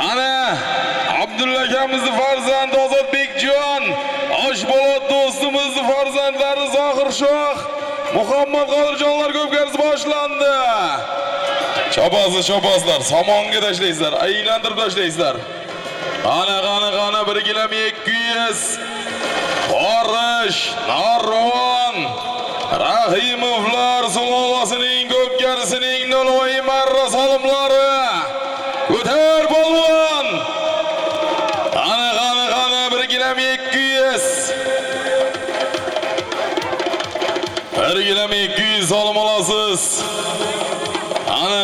Ana Abdulla akamizni farzandi Ozodbekjon, Oshbolot do'stimizni farzandlari Zohirshoh, Muhammad Qodirjonlar ko'pkariz boshlandi. Chopaslar, somonga tashlaysizlar, aylantirib tashlaysizlar. Qani 1 km 200. Forish, Narvon, Rahimovlar sulolasining ko'pkarisining Noloy marra solimlari. Ko'tar polvon. Qani 1 km 200. 1 km 200 solim olasiz. Qani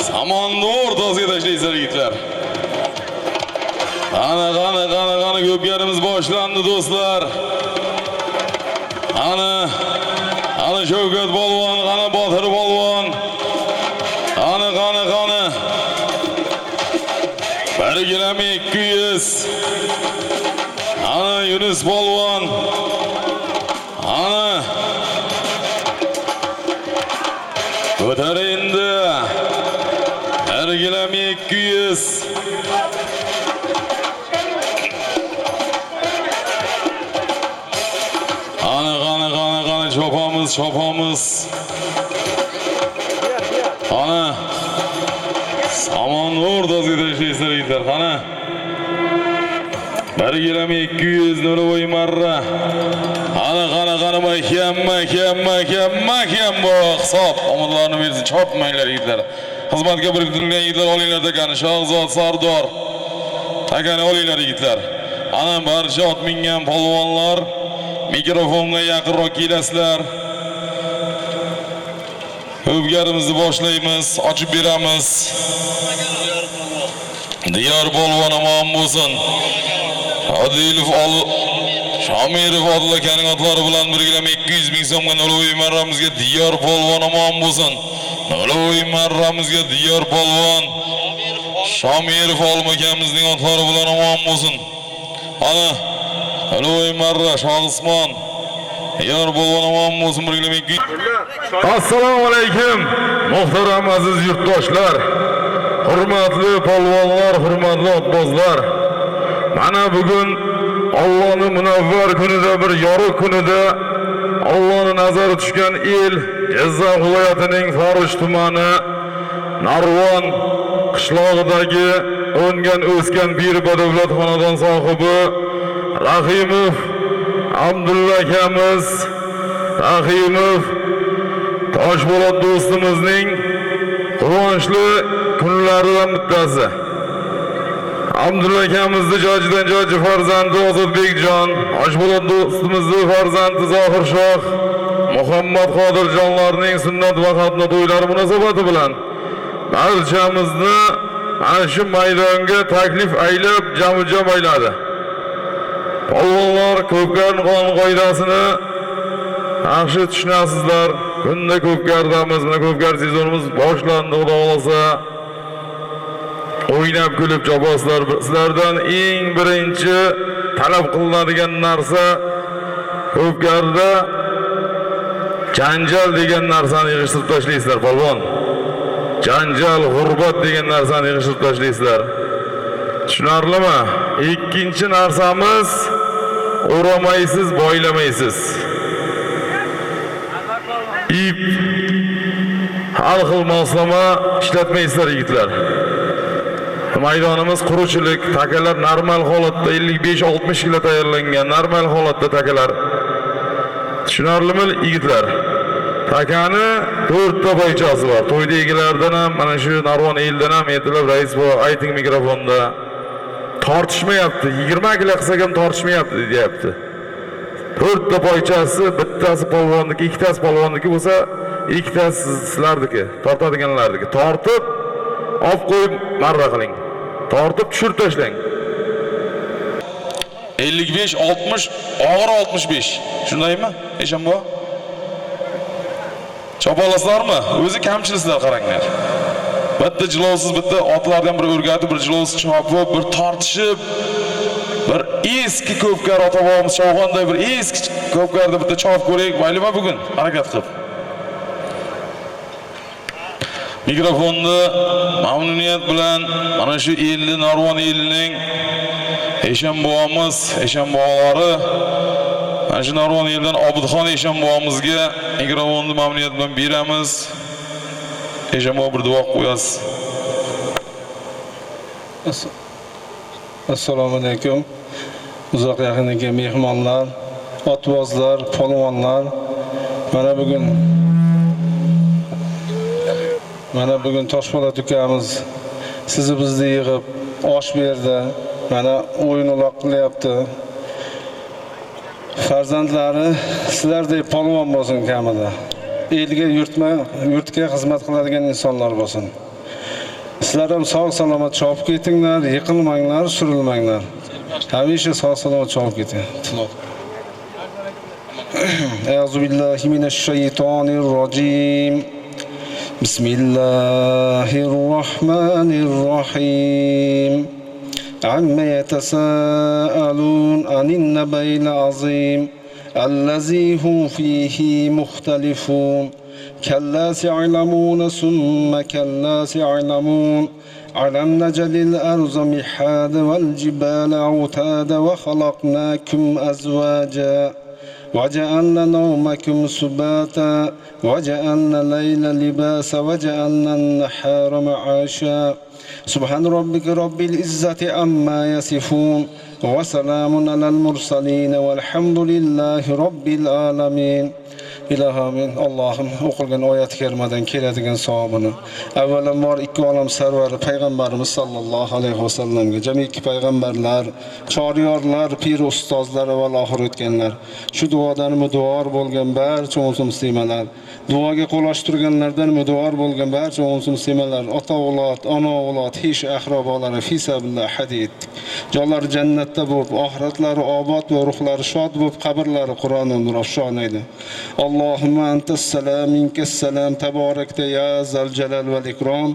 samonni o'rtasiga tashlaysizlar yigitlar. Qani ko'pkarimiz boshlandi do'stlar. Qani Shavkat polvon, qani Botir polvon. Qani 1 km 200. Qani Yunus polvon. Qani ko'tar endi. 1 km 200. Qani chopamiz. Qani samon o'rtasiga tashlaysizlar yigitlar. Qani 1 km 200 Noloy marra. Qani mahkam bu hisob. Omadlarni bersin, chopmanglar yigitlar. Xizmatga biriktirilgan yigitlar olinglar takani. Shahzod Sardor takani olinglar yigitlar. Qani barcha ot mingan polvonlar mikrofonga yaqinroq kelasizlar. Ko'pkarimizni boshlaymiz, ochib beramiz. Diyor polvon omon bo'lsin. Odilov Shomirov Odil akaning otlari bilan 1 km 200 ming so'mga Noloy marramizga Diyor polvon omon bo'lsin. Noloy marramizga Diyor polvon. Shomirov Olim akamizning otlari bilan omon bo'lsin. Ana Noloy marra Shohusmon. Diyor polvon omon bo'lsin 1 km 200. Assalomu alaykum muhtaram aziz yurtdoshlar. Hurmatli polvonlar, hurmatli otbozlar. Mana bugun Allohning munavvar kunida, bir yorug' kunida Allohning nazari tushgan el Jizzax viloyatining Forish tumani Narvon qishlog'idagi o'ngan o'sgan bir badavlat xonadon sohibi Rahimov Abdulla akamiz, Rahimov Toshbolot do'stimizning quvonchli kunlaridan bittasi. Abdulla akamizni jojidan joji farzandi Ozodbekjon, Oshbolot do'stimizning farzandi Zohirshoh, Muhammad Qodirjonlarning sunnat va xatna to'ylari munosabati bilan barchamizni ana shu maydonga taklif aylab, jam ayladi. Polvonlar ko'pkar qoidasini yaxshi tushunasizlar. Kunda ko'pkardamiz, mana ko'pkar sezonimiz boshlandi, xudo xolasa. O'ynab kulib jaboslar. Sizlardan eng birinchi talab qilinadigan narsa ko'pkarda janjal degan narsani yig'ishtirib tashlaysizlar, polvon. Janjal, g'urbat degan narsani yig'ishtirib tashlaysizlar. Tushunarlimi? Ikkinchi narsamiz o'ramaysiz, boylamaysiz. İp har xil moslama ishlatmaysizlar yigitlar. Maydonimiz quruchilik, takalar normal holatda 55-60 kilo tayyorlangan normal holatda takalar. Tushunarlimi yigitlar? Takani 4 ta boychasi bor. To'yda egilardan ham, mana shu Narvon eldan ham aytilib, rais bu ayting mikrofonda tortishmayapti. 20 kilo qilsak ham tortishmayapti deyapti. 4 ta boychasi, bittasi polvonniki, ikkitasi polvonniki bo'lsa, ikkitasi sizlardiki, tortadiganlardiki. Tortib, olib qo'yib marra qiling. Tortib tushirib tashlang. 55, 60, og'ir 65. Shundaymi? Eshanbo? Chopolasizlarmi? O'zi kamchilisizlar qaranglar. Bitta jilovsiz, bitta otlardan bir o'rgatib, bir jilovsiz chopib, bir tortishib, bir eski ko'pkar ota-bobomiz chavg'onday bir eski ko'pkarda bitta chop ko'raylik, maylimi bugun harakat qilib. Mikrofonni mamnuniyat bilan mana shu elli Narvon elining Eshanboğamiz, Eshanboğalari, mana shu Narvon elidan Obidxon Eshanboğamizga mikrofonni mamnuniyat bilan beramiz. Eshanboğa bir duo qo'yasiz. Assalomu alaykum. Uzoq yaqindagi mehmonlar, otbozlar, polvonlar. Mana bugun Toshpo'lat ukamiz sizni bizni yig'ib osh berdi. Mana o'yin uloq qilyapti. Farzandlari sizlardek polvon bo'lsin kamida. Elga, yurtga xizmat qiladigan insonlar bo'lsin. Sizlar ham sog' salomat chopib ketinglar, yiqilmanglar, surilmanglar. Hamisha sog' salomat chopib keting. A'udhu billahi minash shaytonir rojim. Bismillahirrahmanirrahim. Amma yatasaalun anin nabayil azim allazi hum fihi mukhtalifun. كلا سيعلمون ثم كلا سيعلمون ألم نجعل الأرض مهادا والجبال أوتادا وخلقناكم أزواجا وجعلنا نومكم سباتا وجعلنا الليل لباسا وجعلنا النهار معاشا سبحان ربك رب العزة عما يصفون وسلام على المرسلين والحمد لله رب العالمين. İlahamin Allah'ım okulgan oyat-ı kerimadan keladigan savobini avvalambor ikki olam sarvari payg'ambarimiz sallallohu alayhi vasallamga, jamiki payg'ambarlar, choryorlar, pir ustozlar va oxir o'tganlar, shu duodan muduor bo'lgan barcha muslimalar, duoga qo'l ochtirganlardan muduor bo'lgan barcha muslimalar, ota avlod, ona avlod, hish ahrobolari fi sabilillah hadid. Jonlari jannatda bo'lib, oxiratlari obod va ruhlari shod bo'lib, qabrlari Qur'ondan nurafshon aydi. Allahumma antas salam minkas salam tabarakta ya zal jalal val ikram.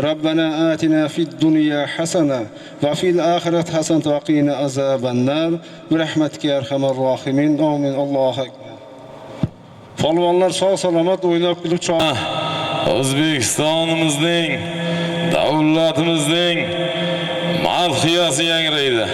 Rabbana atina fid dunya hasana va fil akhirati hasanatan wa qina azaban nar. Bi rahmatika ya arhamar rohimin. Amin. Allohu akbar. Polvonlar sog' salomat o'ynab kulib O'zbekistonimizning, davlatimizning madhiyasi yangraydi.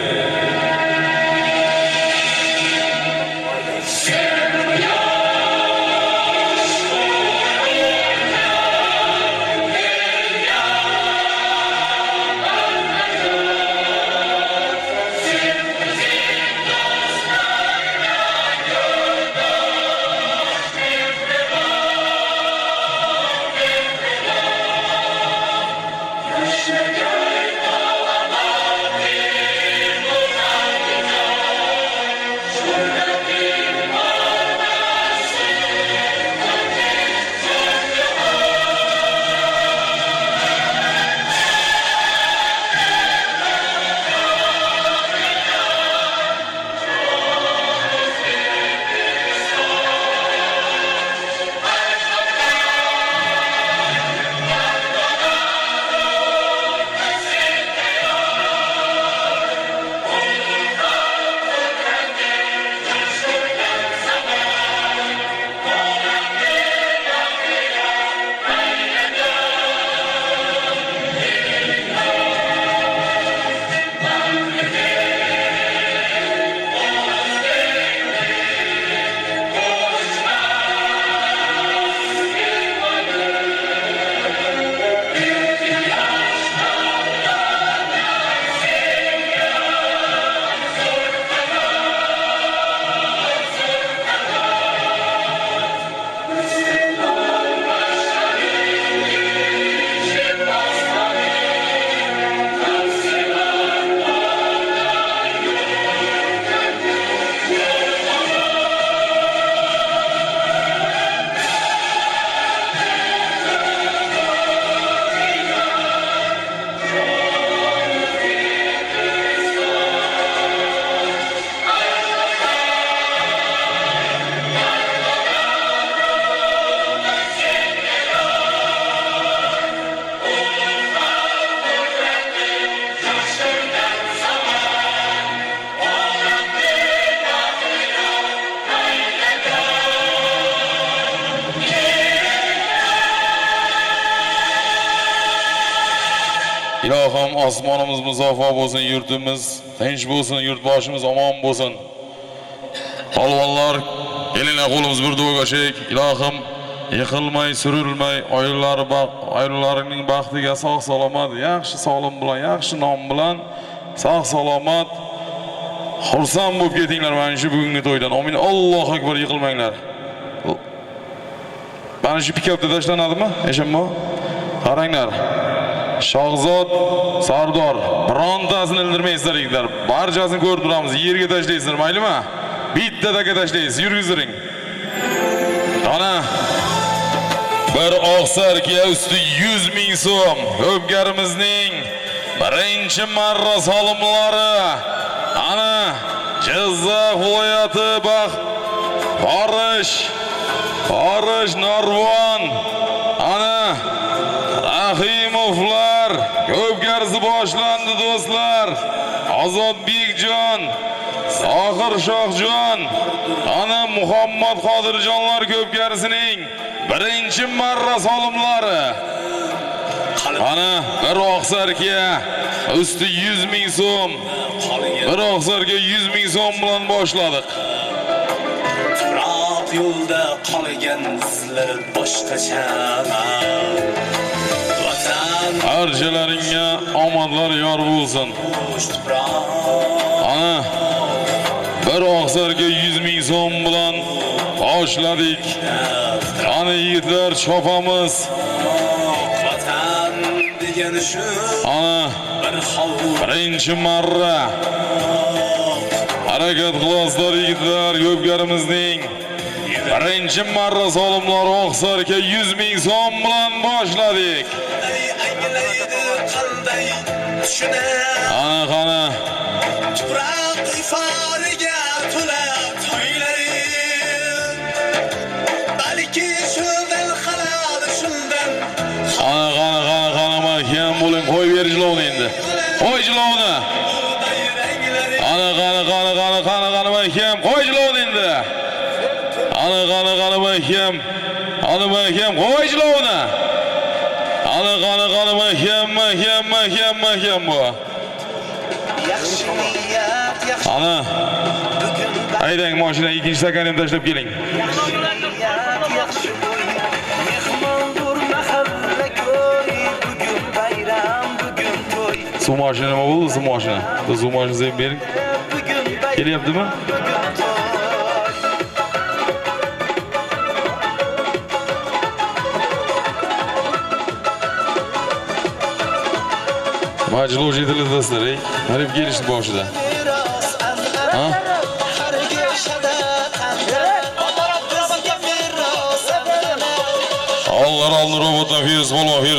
İlohim osmonimiz musaffo bo'lsin, yurtimiz tinch bo'lsin, yurtboshimiz omon bo'lsin. Polvonlar, kelinglar qo'limiz bir duoga shek. Ilohim yiqilmay, surilmay, oilalarining baxtiga sog' salomat, yaxshi sog'lim bilan, yaxshi nom bilan sog' salomat xursand bo'lib ketinglar mana shu bugungi to'ydan. Amin. Allohu akbar, yiqilmanglar. Mana shu pikapda tashlanadimi? Eshanmi? Qaranglar. Shohzod, Sardor, birontasini ildirmaysizlar yigitlar. Barchasini ko'rib turamiz. Yerga tashlaysizlar, maylimi? Bitta taka tashlaysiz, yurgizing. Ana bir oqsarga usti 100 ming so'm Ko'pgarimizning birinchi marra solimlari. Ana Jizzax viloyati Forish Narvon. Ana Rahimovlar ko'pgarisi boshlandi do'stlar. Ozodbekjon, Sohir Shohjon, ana Muhammad Qodirjonlar ko'pgarisining birinchi marra solimlari. Ana bir oqsarga usti 100 ming so'm. Bir oqsarga 100 ming so'm bilan boshladik. Tuproq yo'lda qolgan izlar boshqacha. Barchalaringga omadlar yor bo'lsin. Ana bir oqsarga 100 ming so'm bilan boshladik. Ana yigitlar chopamiz. Vatan degani shu. Ana birinchi marra harakat qilasizlar yigitlar. Ko'pgarimizning birinchi marra solimlari oqsarga 100 ming so'm bilan boshladik. Ana qana Tuproq iforiga to'la to'ylaring. Balki shundan xalal shundan. Ana mahkam bo'ling, qo'y berishlovni endi. Qo'yishlovni. Ana mahkam, qo'yishlovni endi. Ana mahkam. Ana mahkam, qo'yishlovni. Ana mahkam bu. Ana haydang mashina ikkinchi stakanini tashlab keling. Suv mashina nima bo'ldi? Suv mashina. Suv mashinasini bering. Kelyaptimi? Majloj etildi do'stlar, Harib kelishdi boshida. Ha? Allar robotdan Firuz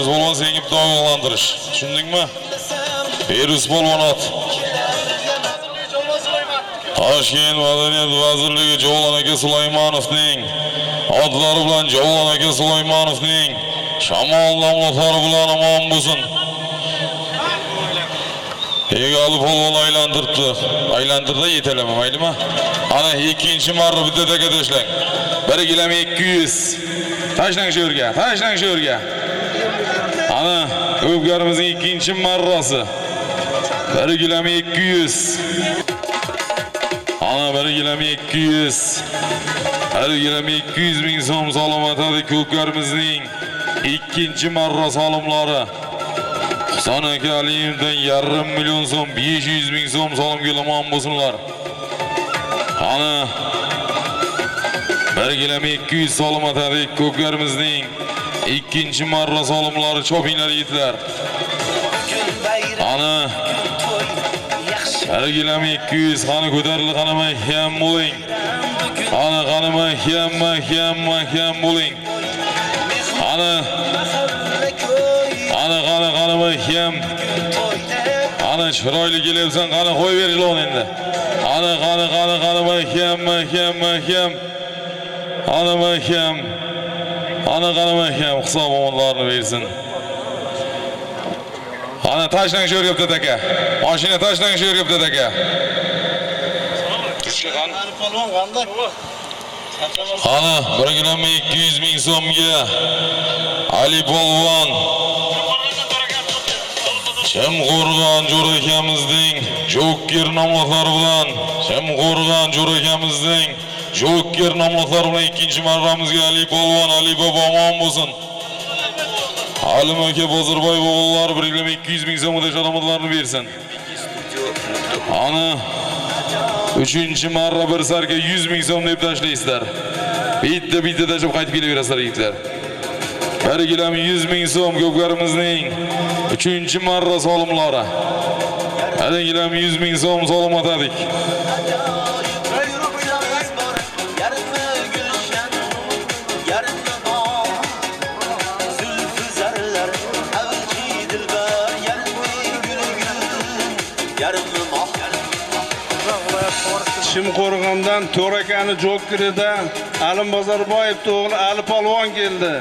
Polvon senga davolandirish. Tushundingmi? Firuz Polvonot. Toshkent madaniyat vazirligi Javlon aka Sulaymonovning otlari bilan Javlon aka Sulaymonovning shamol namlatlari bilan omon bo'lsin. Egali polvon aylantirdi yetalama maylimi? Ana ikkinchi marra bitta taka tashlang. 1 km 200. Tashlang shu yerga. Ana Ko'pgarimizning ikkinchi marrasi. 1 km 200. Ana 1 km 200. 1 km 200 ming so'm salomatadi Ko'pgarimizning ikkinchi marra solimlari. Husan aka Aliyevdan 1,5 million so'm, 500 ming so'm solimga omon bo'lsinlar. Ana 1 km 200 salomatadi Ko'pgarimizning ikkinchi marra solimlari. Chopinglar yigitlar. Ana 1 km 200 qani ko'tarildi, qani mahkam bo'ling. Ana qani mahkam bo'ling. Ana mahkam. Ana chiroyli kelyapsan, qani qo'y berishlar endi. Ana mahkam. Ana mahkam. Hisob omonlarini bersin. Ana tashlang shu yerga bitta taka. Mashina tashlang shu yerga bitta taka. Ana 1 km 200 ming so'mga Ali Polvon Şemqo'rg'on jo'rakamizning Joker nomlari bilan Şemqo'rg'on jo'rakamizning Joker nomlari bilan ikkinchi marramizga Ali Polvon Ali bobo omon bo'lsin. Alim aka Bozorboyev o'g'illari birligi 200 ming so'mga sharomatlarni bersin. Ana 3-marra bir sarga 100 ming so'm deb tashlaysizlar. Bitta deb qaytib kelaverasizlar yigitlar. Bir gilam 100 ming so'm ko'pkarimizning 3-marra solimlari. Bir gilam 100 ming so'm solim atadik. Shimqo'rg'ondan To'rakani Jokerida Alim Bozorboyev o'g'li Ali Polvon keldi.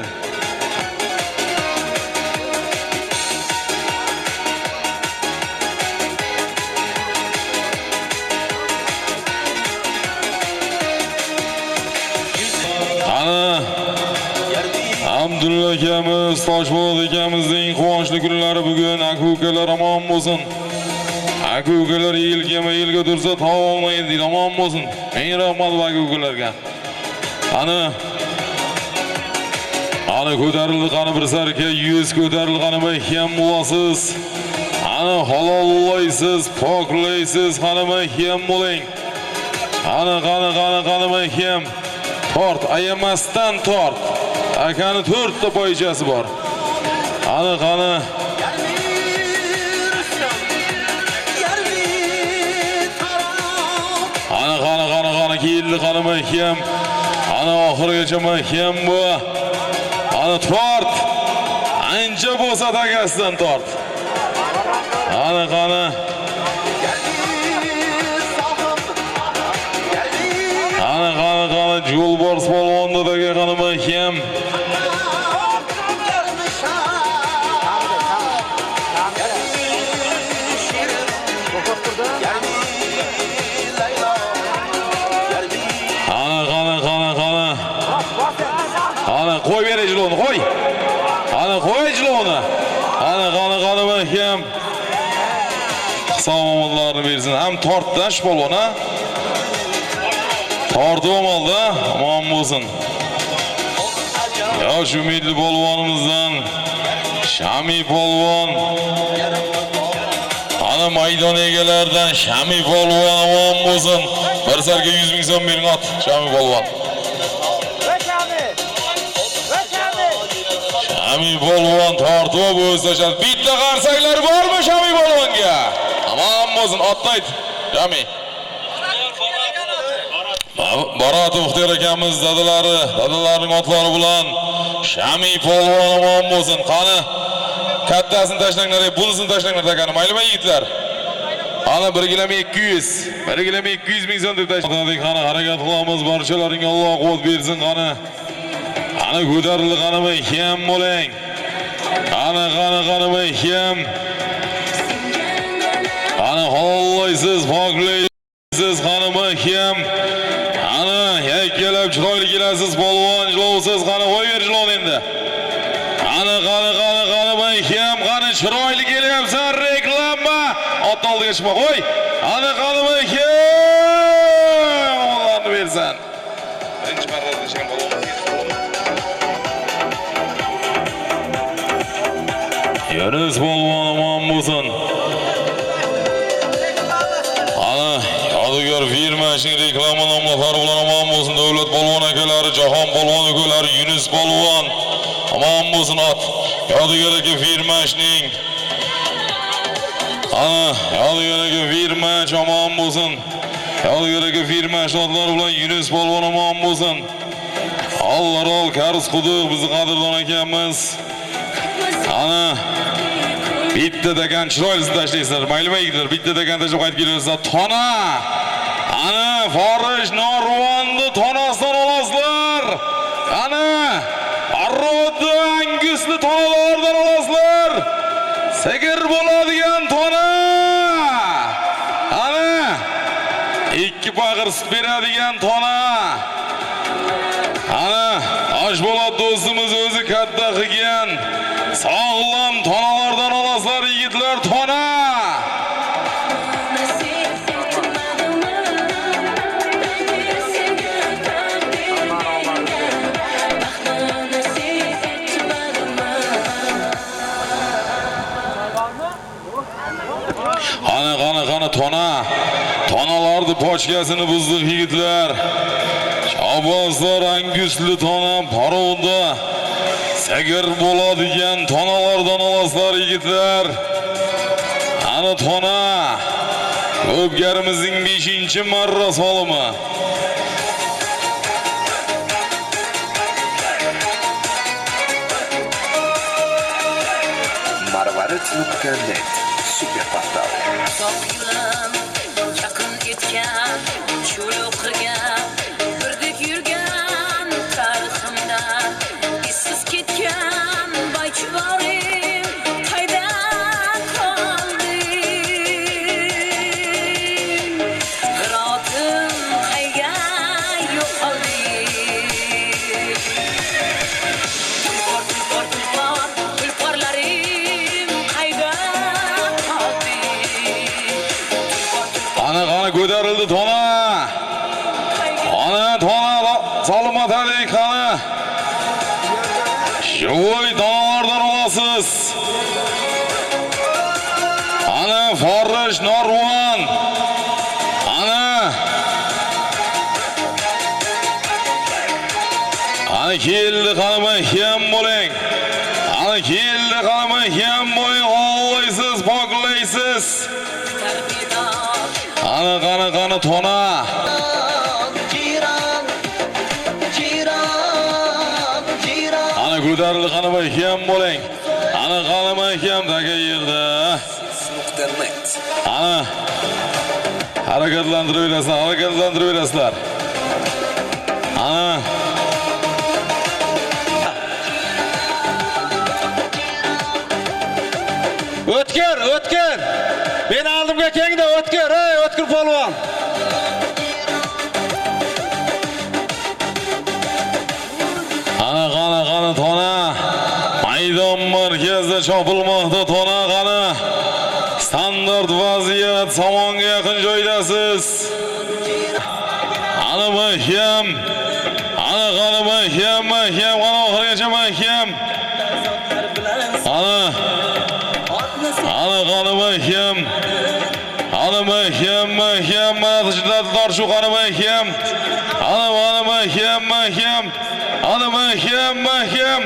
Ana Abdulla akamiz, Toshpo'lat akamizning quvonchli kunlari bugun. Aka-ukalar omon bo'lsin. Aka-ukalar yilga tursa tov olmaydi deydi, omon bo'lsin. Ming rahmat aka-ukalarga. Ana ko'tarildi qani bir sarka 100 ko'tarildi qani mahkam bo'lasiz. Ana halollaysiz, poklaysiz, qani mahkam bo'ling. Ana qani mahkam. Tort, ayamasdan tort. Akani 4 ta poychasi bor. Ana qani keldi qani mahkam. Ana oxirigacha mahkam bu. Ana tort. Ancha bo'lsa takasidan tort. Ana qani Yo'lbars polvonda daga qani mahkam. Ana qo'y ber ijloni, qo'y. Ana qo'y ijloni. Ana qani mahkam. Salomatlarni bersin. Ham tortdash polvon ha. Tortib oldi, omon bo'lsin. Yosh umidli polvonimizdan Shami polvon. Ana maydon egalaridan Shami polvon omon bo'lsin. Bir sarga 100 ming so'm bering ot, Shami polvon. Shami polvon tortib o'zlashadi. Bitta qarsaklar bormi Shami polvonga? Omon bo'lsin, otlayt. Shami. Baratov Uxtiyar akamiz dadalarining otlari bilan Shami polvon omon bo'lsin. Qani kattasini tashlanglar, bunisini tashlanglar takani. Maylimi yigitlar? Ana 1 gilam 200. 1 gilam 200 ming so'm deb tashladik. Qani harakat qilamiz, barchalaringga Alloh quvvat bersin. Qani ko'tarildi qani mahkam bo'ling. Qani mahkam. Qani hollaysiz, poklaysiz, qani mahkam. Ana yakkalab chiroyli kelasiz, polvon ijlovsiz, qani qo'y ber ijloni endi. Qani mahkam, qani chiroyli kelyapsan, reklama. Ot oldiga chiqma, qo'y. Qani mahkam. Allohni bersin. Birinchi marta chiqqan polvon. Yunus polvon omon bo'lsin. Ana yodgor firmasning reklama nomlari bilan omon bo'lsin. Davlat polvon akalari, Jahon polvon akalari, Yunus polvon omon bo'lsin. Ot yodgor aka firmasning. Ana yodgor aka firma omon bo'lsin. Yodgor aka firma shotlari bilan Yunus polvon omon bo'lsin. Allarol Karus Quduq bizni qadrdon akamiz. Ana bitta dagan chiroyli tashlaysizlar, maylimi yigitlar? Bitta dagan tashlab qaytib kelaversa, tona. Ana Forish Norvonni tonasidan olasizlar. Ana Arrodni Angusni tonalardan olasizlar. Sigir bo'ladigan tona. Ana 2 pag'ir sut beradigan tona. Ana Oshbolot do'stimiz o'zi katta qilgan sog'lom tonalardan olasizlar. yigitlar tona. Qani tona. Tonalarni pochkasini buzdiq yigitlar. Shabozlar angusli tona parovda. Sagir bo'ladigan tonalardan olasizlar yigitlar. Ana tona. O'bgarimizning 5-marra solimi. Marvarid.net super portal. Soqlan, yaqin etgan, cho'loq qilgan, birdek yurgan tariximda izsiz ketgan baychivorim qayda qolding? Hirotim qayga yo'qolding? Tulporlarim qayda qolding? Ana ko'tarildi tona. Ana tona salomatalik qani. Sho'y tonalardan olasiz. Ana Forish Norvan. Ana keldi qanima ham bo'ling. Ana keldi qanima ham bo'ling. Ollaysiz, poklaysiz. Qani tona. Ana ko'tarildi qanima ham bo'ling. Ana qanima ham daga yerda. Net. Ana harakatlantirib. Ana O'tkir. Men oldimga kengda o'tkir, ey o'tkir polvon. qani tona. Maydon markazida chopilmoqda tona qani. Standart vaziyat, somonga yaqin joydasiz. Ana mahkam. Ana qani mahkam, qani oxirigacha mahkam. Ana qani mahkam. Ana mahkam. Tishlar shu qani mahkam. Ana mahkam. Ana mahkam.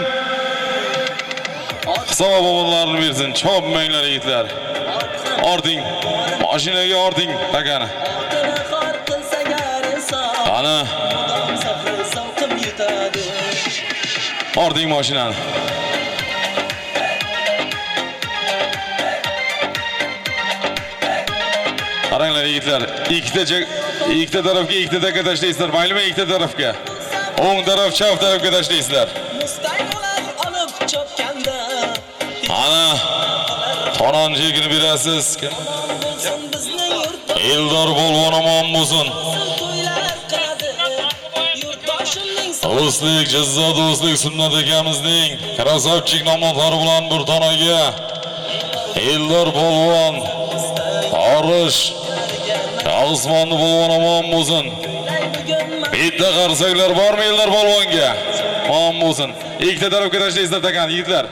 Hisob o'g'illarni bersin. Chopmanglar yigitlar. Orting. Mashinaga orting takani. Ana. Orting mashinani. Qaranglar yigitlar, ikkita tarafga ikkita taka tashlaysizlar, maylimi ikkita tarafga. O'ng taraf, chap tarafga tashlaysizlar. Ana Xononjigini berasiz. Eldor Polvon omon bo'lsin. Do'stlik, jizza do'stlik sunnat ekamizning krasavchik nomotlari bilan bir tonaga Eldor Polvon Forish Osmonni Polvon omon bo'lsin. Bitta qarsaklar bormi Eldor Polvonga? Omon bo'lsin. Ikkita tarafga tashlaysizlar takan yigitlar.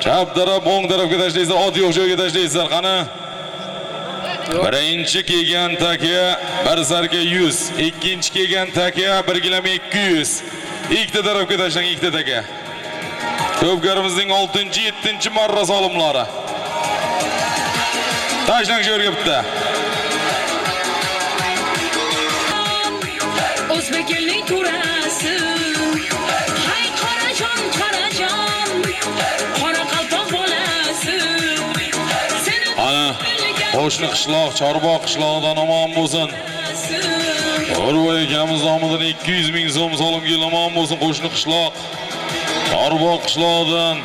Chap taraf, o'ng tarafga tashlaysizlar, ot yo'q joyga tashlaysizlar. Qani? Birinchi kelgan taka 1 sarka 100, ikkinchi kelgan taka 1 km 200. Ikkita tarafga tashlang, ikkita taka. Ko'pgarimizning 6-7-marra solimlari. Tashlang shu yerga bitta. O'zbek elning turasi. Hay qarajon. Qora qalpoq bolasi. Ana qo'shni qishloq, Chorboq qishlog'idan omon bo'lsin. O'rvoy akamiz nomidan 200 ming so'm solimga omon bo'lsin qo'shni qishloq. Chorboq qishlog'idan.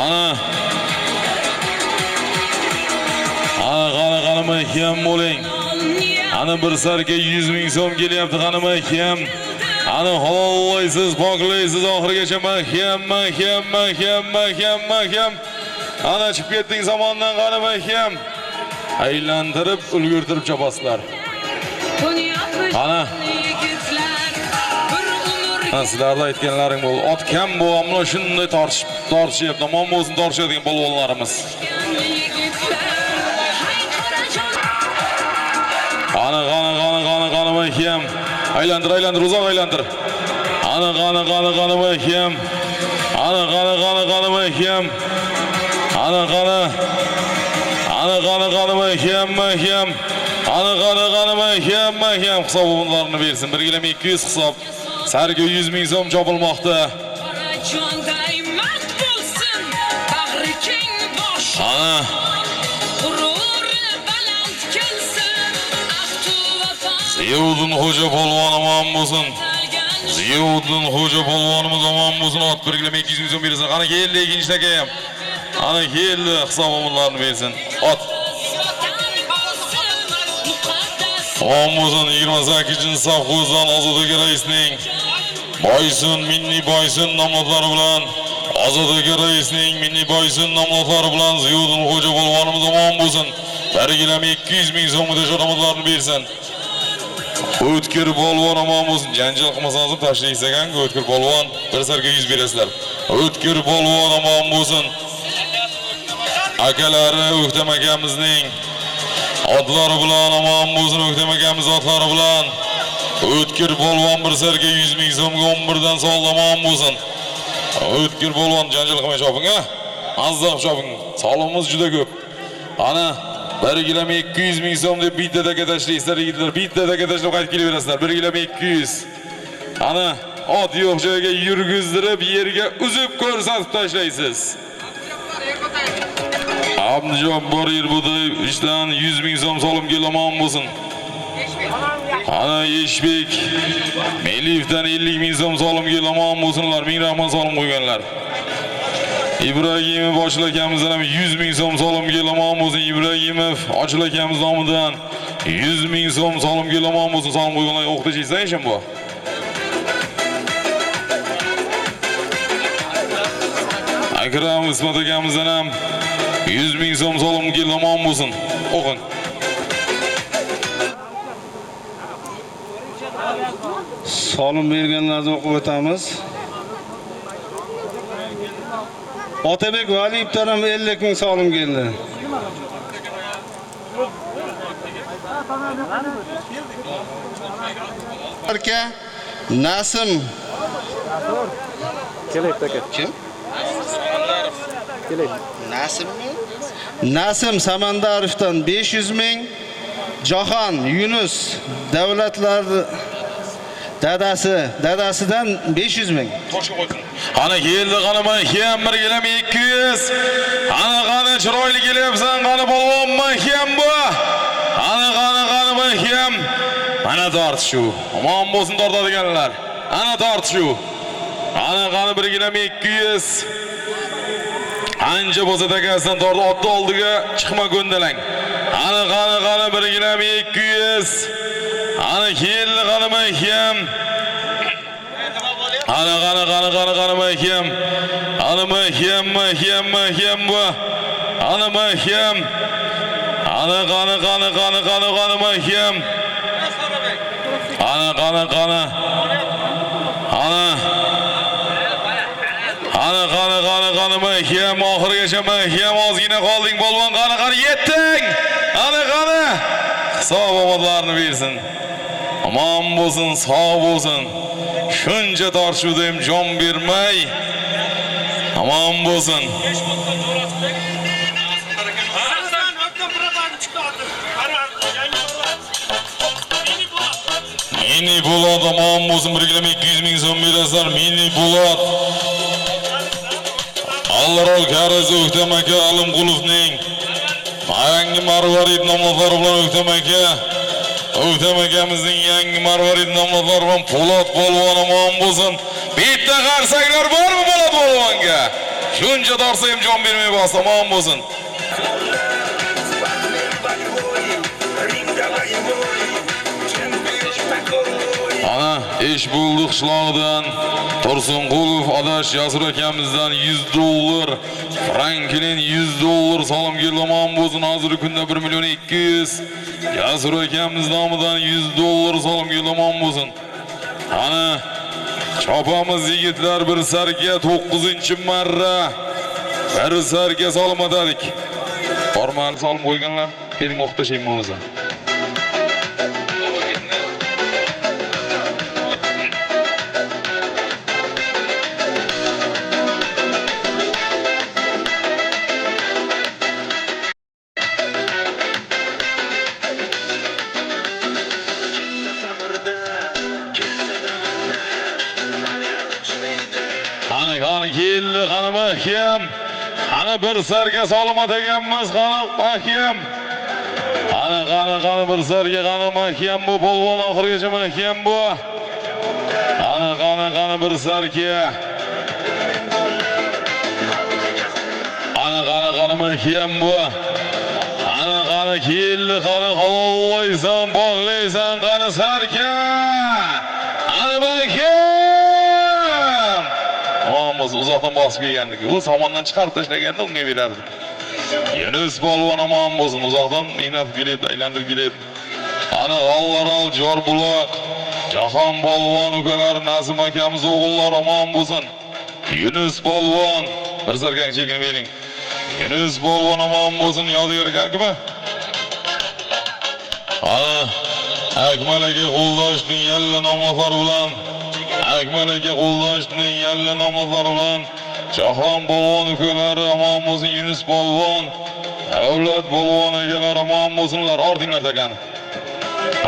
Ana qani mahkam bo'ling. Ana bir sarga 100 ming so'm kelyapti qani mahkam. Ana holollaysiz, poklaysiz oxirigacha mahkam. Ana chiqib ketding zamondan qani mahkam. Aylantirib, ulgurtirib chopasizlar. Ana. Yigitlar bir umr Sizlarda aytganlaring bo'l. Ot kam bo'lamni shunday tortishyapti. Tamom bo'lsin tortishadigan polvonlarimiz. yigitlar hay qorajon Qani mahkam. Aylantir, uzoq aylantir. Qani mahkam. Qani mahkam. Mahkam. Mahkam. Hisoblarini bersin. 1 kg 200 hisob. Sarga 100 ming so'm chopilmoqda. qorajonday mard bo'lsin bag'ri keng bosh Ana. g'ururi baland kelsin ahdu vafo Ziyuddin Xo'ja polvon omon bo'lsin. Ziyuddin Xo'ja polvonimiz omon bo'lsin. Ot 1 kg 200 ming so'm bersin. Qani keldi ikkinchi takayam. Ana keldi hisoblarini bersin. Ot omon bo'lsin. 28-safxozdan Ozodbek raisning Boysun, Minni Boysun nomlari bilan Ozodbek raisning Minni Boysun nomlari bilan Ziyuddin Xo'ja polvonimiz omon bo'lsin. 1 kg 200 ming so'mda sharomatlarini bersin. O'tkir polvon omon bo'lsin. Janjal qilmasangiz ham tashlaysiz ekan, O'tkir polvon. Bir sarga 100 berasizlar. O'tkir polvon omon bo'lsin. Akalari O'ktam akamizning otlari bilan omon bo'lsin. O'ktam akamiz otlari bilan O'tkir polvon bir sarga 100 ming so'mga 11 dan omon bo'lsin. O'tkir polvon janjal qilmay choping, ha? Azzoq choping. Salomimiz juda ko'p. Ana 1 kg 200 ming so'm deb bittaga tashlaysizlar yigitlar. Bittaga tashlab qaytib kelaverasizlar. 1 kg 200. Ana ot yo'q joyga yurgizdirib, yerga uzib ko'rsatib tashlaysiz. Abdujon bor yer buday ishdan 100 ming so'm solim kelomon bo'lsin. Ana Eshbek Melifdan 50 ming so'm solim kelomon bo'lsinlar. Ming rahmat solim qo'yganlar. Ibragimov Ochil akamizdan ham 100 ming so'm solim kelomon bo'lsin. Ibragimov Ochil akamiz nomidan 100 ming so'm solim kelomon bo'lsin. Solim qo'yganlar o'qitishingizdan ishim bu. Akram Ismat akamizdan ham 100 ming so'm solim kelomon bo'lsin. O'qin. Solim berganlarni o'qib o'tamiz. Otabek Valiyevdan ham 50 ming solim keldi. Aka Nasim kim? Nasimmi? Nasim Samandarovdan 500 ming, Jahon Yunus davlatlar dadasidan 500 ming. Ana keldi qani mahkam 1 kg 200. Qani chiroyli kelyapsan qani polvon mahkam bu. Qani mahkam. Mana tort shu. Omon bo'lsin tortadiganlar. Ana tort shu. Qani 1 kg 200. Ancha bo'lsa takasidan tortib otni oldiga chiqma go'ndalang. Qani 1 kg 200. Ana keldi qani mahkam. Qani mahkam. Qani mahkam bu. Qani mahkam. Qani mahkam. Qani mahkam. Oxirigacha mahkam. Ozgina qolding polvon. Qani yetding. Qani. Hisob omadlarini bersin. Omon bo'lsin, sog' bo'lsin. Shuncha tortishuvdim jon bermay. Omon bo'lsin. Mini Bulat omon bo'lsin. 1 kg 200 ming so'm berasizlar. Mini Bulat. Allarol Kariz O'ktam aka Alimqulovning yangi marvarid nomlari bilan O'ktam aka. O'ktam akamizning yangi marvarid nomlari bilan Po'lat polvon omon bo'lsin. Bitta qarsaklar bormi Po'lat polvonga? Shuncha torsa ham jon bermay bosdi, omon bo'lsin. Ana Beş bulduk şlağdan Tursunqulov adaş Yasir akamizdan $100, Franklin $100 salom gelman bo'lsin. Hozirgi kunda 1.200.000. Yasir akamiz nomidan $100 salom gelman bo'lsin. Ana chopamiz yigitlar bir sarga 9-marra bir sarga salomatadik. Formal salom qo'yganlar, keling o'qitishim o'zi. Qani keldi, qani mahkam. Qani bir sarga salomat ekanmiz, qani mahkam. Qani bir sarga qani mahkam bu polvon oxirigacha mahkam bu. Qani bir sarga. Qani mahkam bu. Qani keldi, qani qo'llaysan, bog'laysan, qani sarga. Qani mahkam. Amamız uzaktan basıp geldik. O samandan çıkarıp taşlaganda unga berardi. Yunus polvon aman bo'lsin, uzaktan mehnat qilib, aylantirib kelib. Ana Allaral Jorbulaq, Jahon polvon ukalar, Nazim akamiz o'g'illar aman bo'lsin. Yunus polvon, bir sargang chekinib bering. Yunus polvon aman bo'lsin, yodigar akami. Ana Akmal aka qo'llashning yalla nomlari bilan Akmal aka qo'llashning yalla nomlari bilan Jahon polvon ukalari aman bo'lsin. Yunus polvon, Avlod polvon akalar aman bo'lsinlar. Ordinglar takani.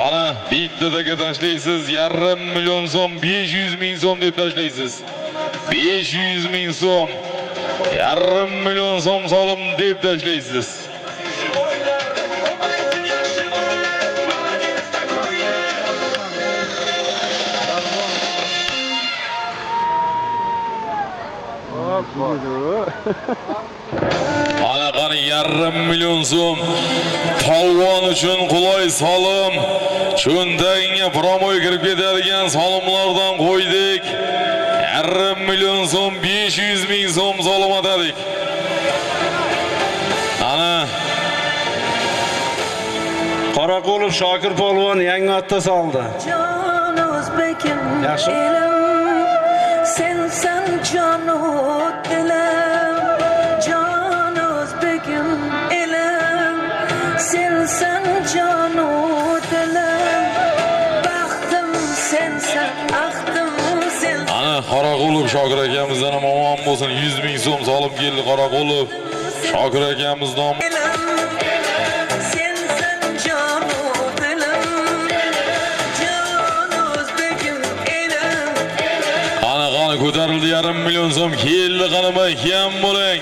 Ana bittadagi tashlaysiz 500 million so'm, 500 ming so'm deb tashlaysiz. 500 ming so'm, 500 million so'm solim deb tashlaysiz. Ana qani 500 million so'm polvon uchun qulay salom. Cho'ntagiga promoy kirib ketadigan salomlardan qo'ydik. 500 million so'm, 500 ming so'm salom atadik. Ana Qoraqulov Shokir polvon yangi otda soldi. Can O'zbekim Yaxshi. elim, sensan jonu dilim. Can O'zbekim elim, sensan jonu dilim. Baxtim sensan, axtim sensan. ana Qoraqulov Shokir akamizdan ham omon bo'lsin. 100 ming so'm salom keldi Qoraqulov Shokir akamiz nomi. Sensan jonu dilim. Can O'zbekim elim. Ana ko'tarildi 500 million so'm keldi qani mahkam bo'ling.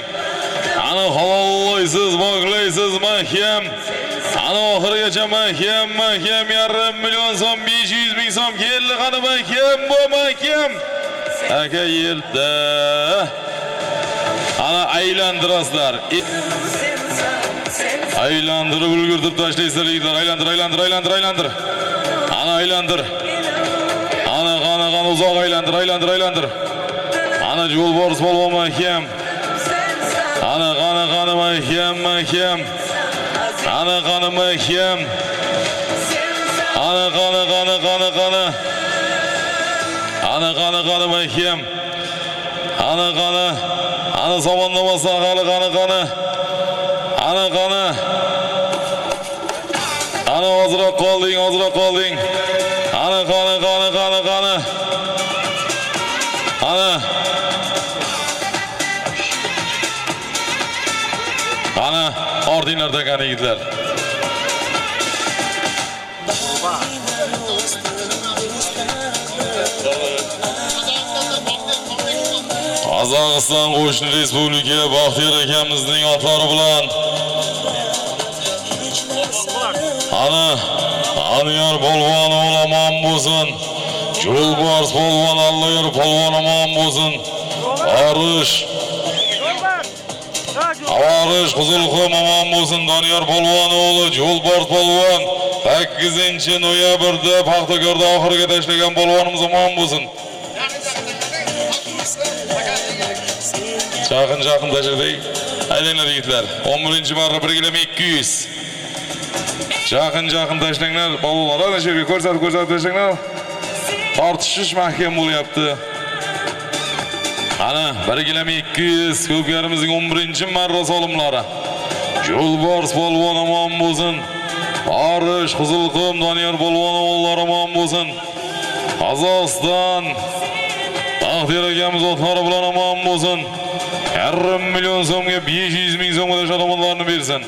Ana halollaysiz, bog'laysiz mahkam. Ana oxirigacha mahkam, 500 million so'm, 500 ming so'm keldi qani mahkam bu mahkam. Aka yelda. Ana aylantirasizlar. Aylantirib ulgurtib tashlaysizlar yigitlar. Aylantir. Ana aylantir. Ana uzoq aylantir. Ana Jo'lbors polvon mahkam. Ana mahkam. Ana mahkam. Ana mahkam. Ana zamonlamasa qani. Ana ozroq qolding. Ana qani. Ana ordinglar takani yigitlar. Qozog'iston qo'shni respublika Baxtiyor akamizning otlari bilan ana Aniyar polvon omon bo'lsin. Jo'lbors polvon, Alloyor polvon omon bo'lsin. Arish Avarish Qizilqum omon bo'lsin. Doniyor polvon o'g'li Yo'lbars polvon 8-noyabrda Paxtakorda oxiriga tashlagan polvonimiz omon bo'lsin. Yaqin tashladik. Haydanglar yigitlar. 11-marra 1 kg 200. Yaqin tashlanglar. Polvonlar ana shu yerga ko'rsatib tashlanglar. Tortishish mahkam bo'lyapti. Ana 1 kg 200 ko'pkarimizning 11-marra solimlari. Yo'lbars polvon omon bo'lsin. Arish Qizilqum Doniyor polvon o'g'illari omon bo'lsin. Qozog'iston Taqdir akamiz otlari bilan omon bo'lsin. 1,5 million so'mga 500 ming so'mga tashlamonlarni bersin.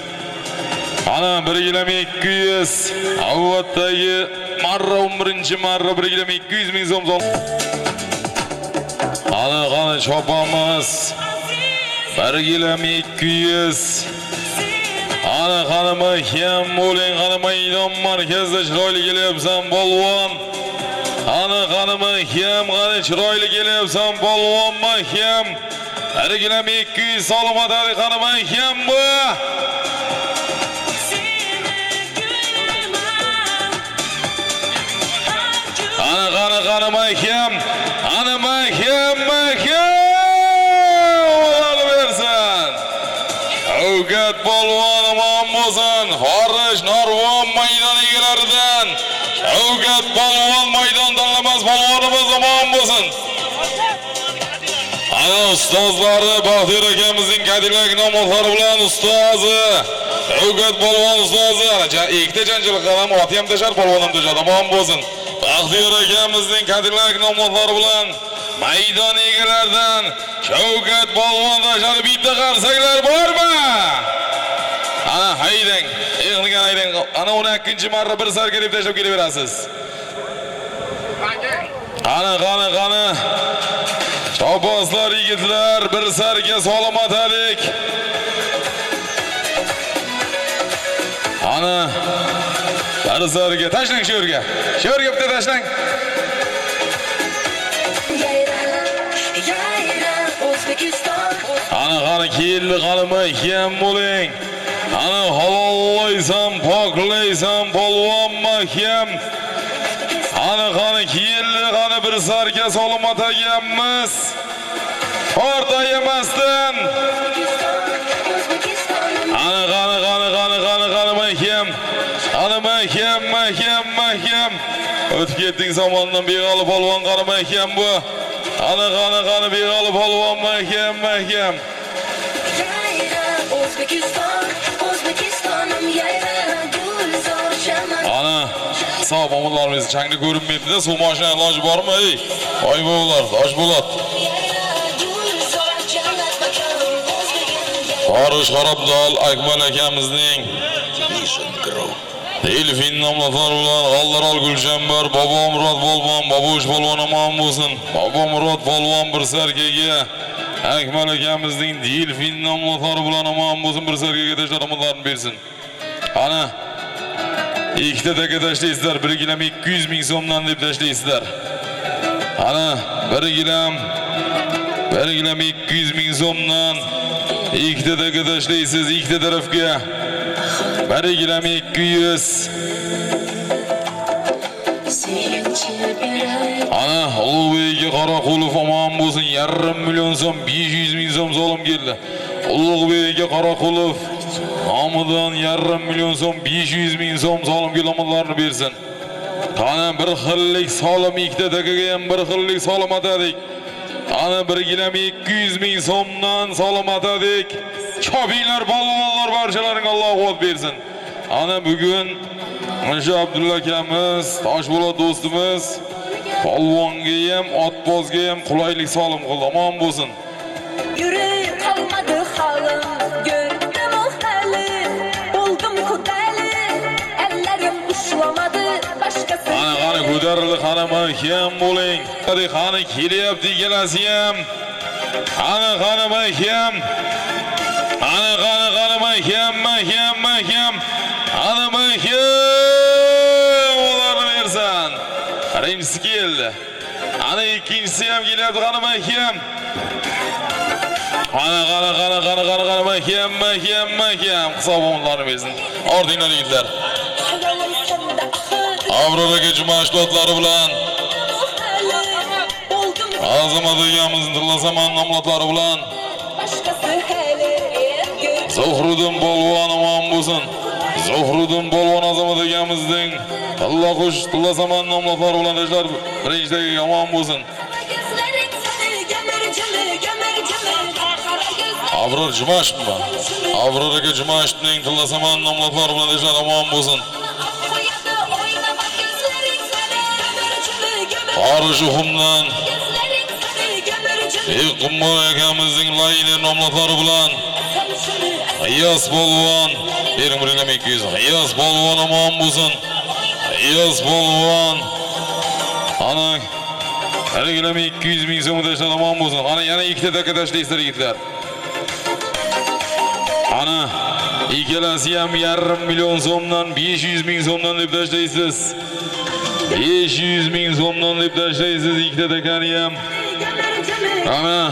Ana 1 kg 200 avvatdagi marra 11-marra 1 kg 200 ming so'm. Ana chopamiz 1 kg 200. Ana qanima ham bo'ling, qanima maydon markazida chiroyli kelyapsan polvon. Ana qanima ham qani chiroyli kelyapsan polvon mahkam. 1 kg 200 salomatali qanima ham bu. Ana qanima mahkam. Ana mahkam. Olar bersin. Avgat polvon omon bo'lsin. Horish Narvon maydon egalaridan. Avgat polvon maydon tanlamas polvonimiz omon bo'lsin. Ana ustozlari Baxtiyor akamizning Cadillac nomotlari bilan ustozi. Avgat polvon ustozi. Ikkita janjal qalam oti ham tashar polvon ham tashar omon bo'lsin. Baxtiyor akamizning Cadillac nomotlari bilan maydon egalaridan Shavkat polvon tashadi. Bitta qarsaklar bormi? Ana haydang. Yig'ilgan haydang. Ana 12-marra bir sarga deb tashlab kelaverasiz. Qani. Chopaslar yigitlar bir sarga salomatalik. Ana bir sarga tashlang shu yerga. Shu yerga bitta tashlang. Ana keldi qanima ham bo'ling. Ana halollaysan, poklaysan polvon mahkam. Ana keldi qani bir sarga salomat agammiz. Orta yemasdan. Ana qani mahkam. Ana mahkam. O'tib ketding zamondan beg'oli polvon qani mahkam bu. Ana beg'oli polvon mahkam. Ana sağ bombalarımız çangda görünmeydi de su maşina ilacı var mı? Ay boğular, taş bulat. Barış Qarabdal Akmal akamizning Delfin namlatar ulan G'aldaral Gulchambar Bobo Murod polvon, Bobosh polvon omon bo'lsin. Bobo Murod polvon bir sarkaga Akmal akamizning Delfin namlatar bilan omon bo'lsin, bir sarkaga tashlarimlarni bersin. Ana ikkita taka tashlaysizlar, 1 kg 200 ming so'mdan deb tashlaysizlar. Ana 1 kg 200 ming so'mdan ikkita taka tashlaysiz, ikkita tarafga 1 kg 200. Ana Ulug'bek Qoraqulov omon bo'lsin, 1,5 million so'm 500 ming so'm solim keldi. Ulug'bek Qoraqulov nomidan 1,5 million so'm 500 ming so'm solim kelomonlarni bersin. Qani bir xillik solim ikkita takaga ham bir xillik solim atadik. Ana 1 kg 200 ming so'mdan solim atadik. Chopinglar polvonlar barchalaring Alloh quvvat bersin. Ana bugun O'sha Abdulla akamiz, Toshpo'lat do'stimiz polvonga ham, otbozga ham qulaylik solim qildi. Omon bo'lsin. Yürek kalmadı halim, gördüm o hali, oldum kudeli, ellerim uslamadı başkası. Qani ko'tarildi, qani mahkam bo'ling. Qani kelyapti ikkalasi ham. Qani mahkam. Qani mahkam. Qani mahkam. Ularni bersan. Birinchisi keldi. Ana ikkinchisi ham kelyapti, qani mahkam. Ana mahkam. Hisobonlarni bersin. Ordinlar yigitlar. Hayalim sende ahır Avroraga juma ishlotlari bilan Oldum Azamat akamizning Tirlasaman nomlatlari bilan başkası hele gör Zuhruddin polvon omon bo'lsin. Zuhruddin polvon Azamat akamizning Alloh qo'sh Tirlasaman nomlatlari bilan ishlar birinchidagi omon bo'lsin. Gözlerin seni gömer Kara gözlerin Avror Jumashmi? Avroraga Jumashning Tirlasaman nomlatlari bilan ishlar omon bo'lsin. koyadı oynama gözlerin seni gömer Farishumdan Gözlerin seni gömer Qummo akamizning layni nomlatlari bilan Sen şunu Ayaz polvon, bering biringlar 200. Ayaz polvon omon bo'lsin. Ayaz polvon. Ana Haligilar 200 ming so'm tashlab omon bo'lsin. Ana yana ikkita dakika tashlaysizlar yigitlar. Ana ikkalasi ham 1,5 million so'mdan 500 ming so'mdan deb tashlaysiz. 500 ming so'mdan deb tashlaysiz ikkita dakikani ham. Ana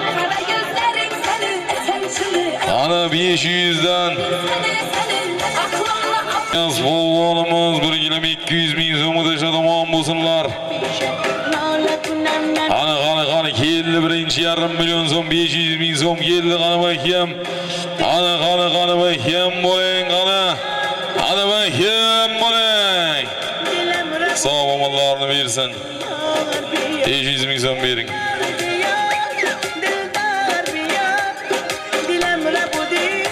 Kara gözlerin seni Sen şunu ana 500'dan aklımla Ayaz polvonimiz 1,2 ming so'm tashlab omon bo'lsinlar. Qani keldi birinchi 1,5 million so'm 500 ming so'm keldi qani mahkam. Qani mahkam bo'ling qani. Qani mahkam bo'ling. Sog' omonlarni bersin. 500 ming so'm bering.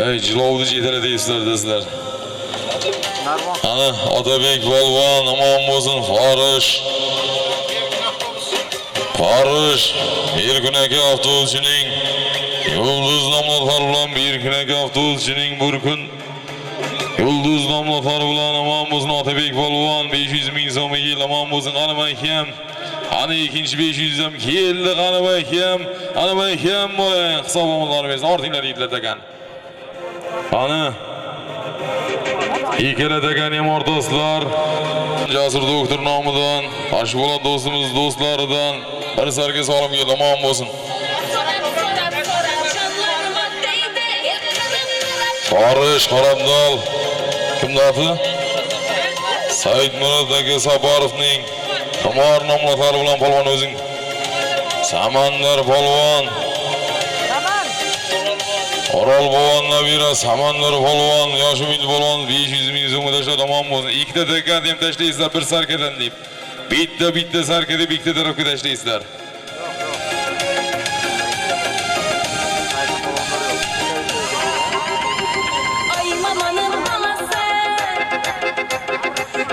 Ey jilovni jetala deysizlar sizlar. Ana Otabek polvon omon bo'lsin. Farish bir kun aka avtobuschining Yulduz nomlatlari bilan bir kun aka avtobuschining bir kun Yulduz nomlatlari bilan omon bo'lsin. Otabek polvon 500 ming so'mga keldi omon bo'lsin. Qani mahkam. Ana ikinchi 500 ham keldi qani mahkam. Ana mahkam bo'ling. Hisob omonlarni bersin. Ortinglar yigitlar ekan. Ana ikkala takani ham o'rtasizlar. Jasur doktor nomidan, Ashbolot do'stimiz do'stlaridan bir sarga salom keldi, omon bo'lsin. Farish Qaramdal kimdati? Saidmurod aka Saparovning Qimor nomlatlari bilan polvon o'zing. Samandar polvon. Orol polvon nabira Samandar polvon, Yoshimil polvon 500 ming so'm tashlab omon bo'lsin. Ikkita dakikani ham tashlaysizlar bir sarkadan deb. Bitta sarka deb ikkita tarafga tashlaysizlar. Ay mamanın balası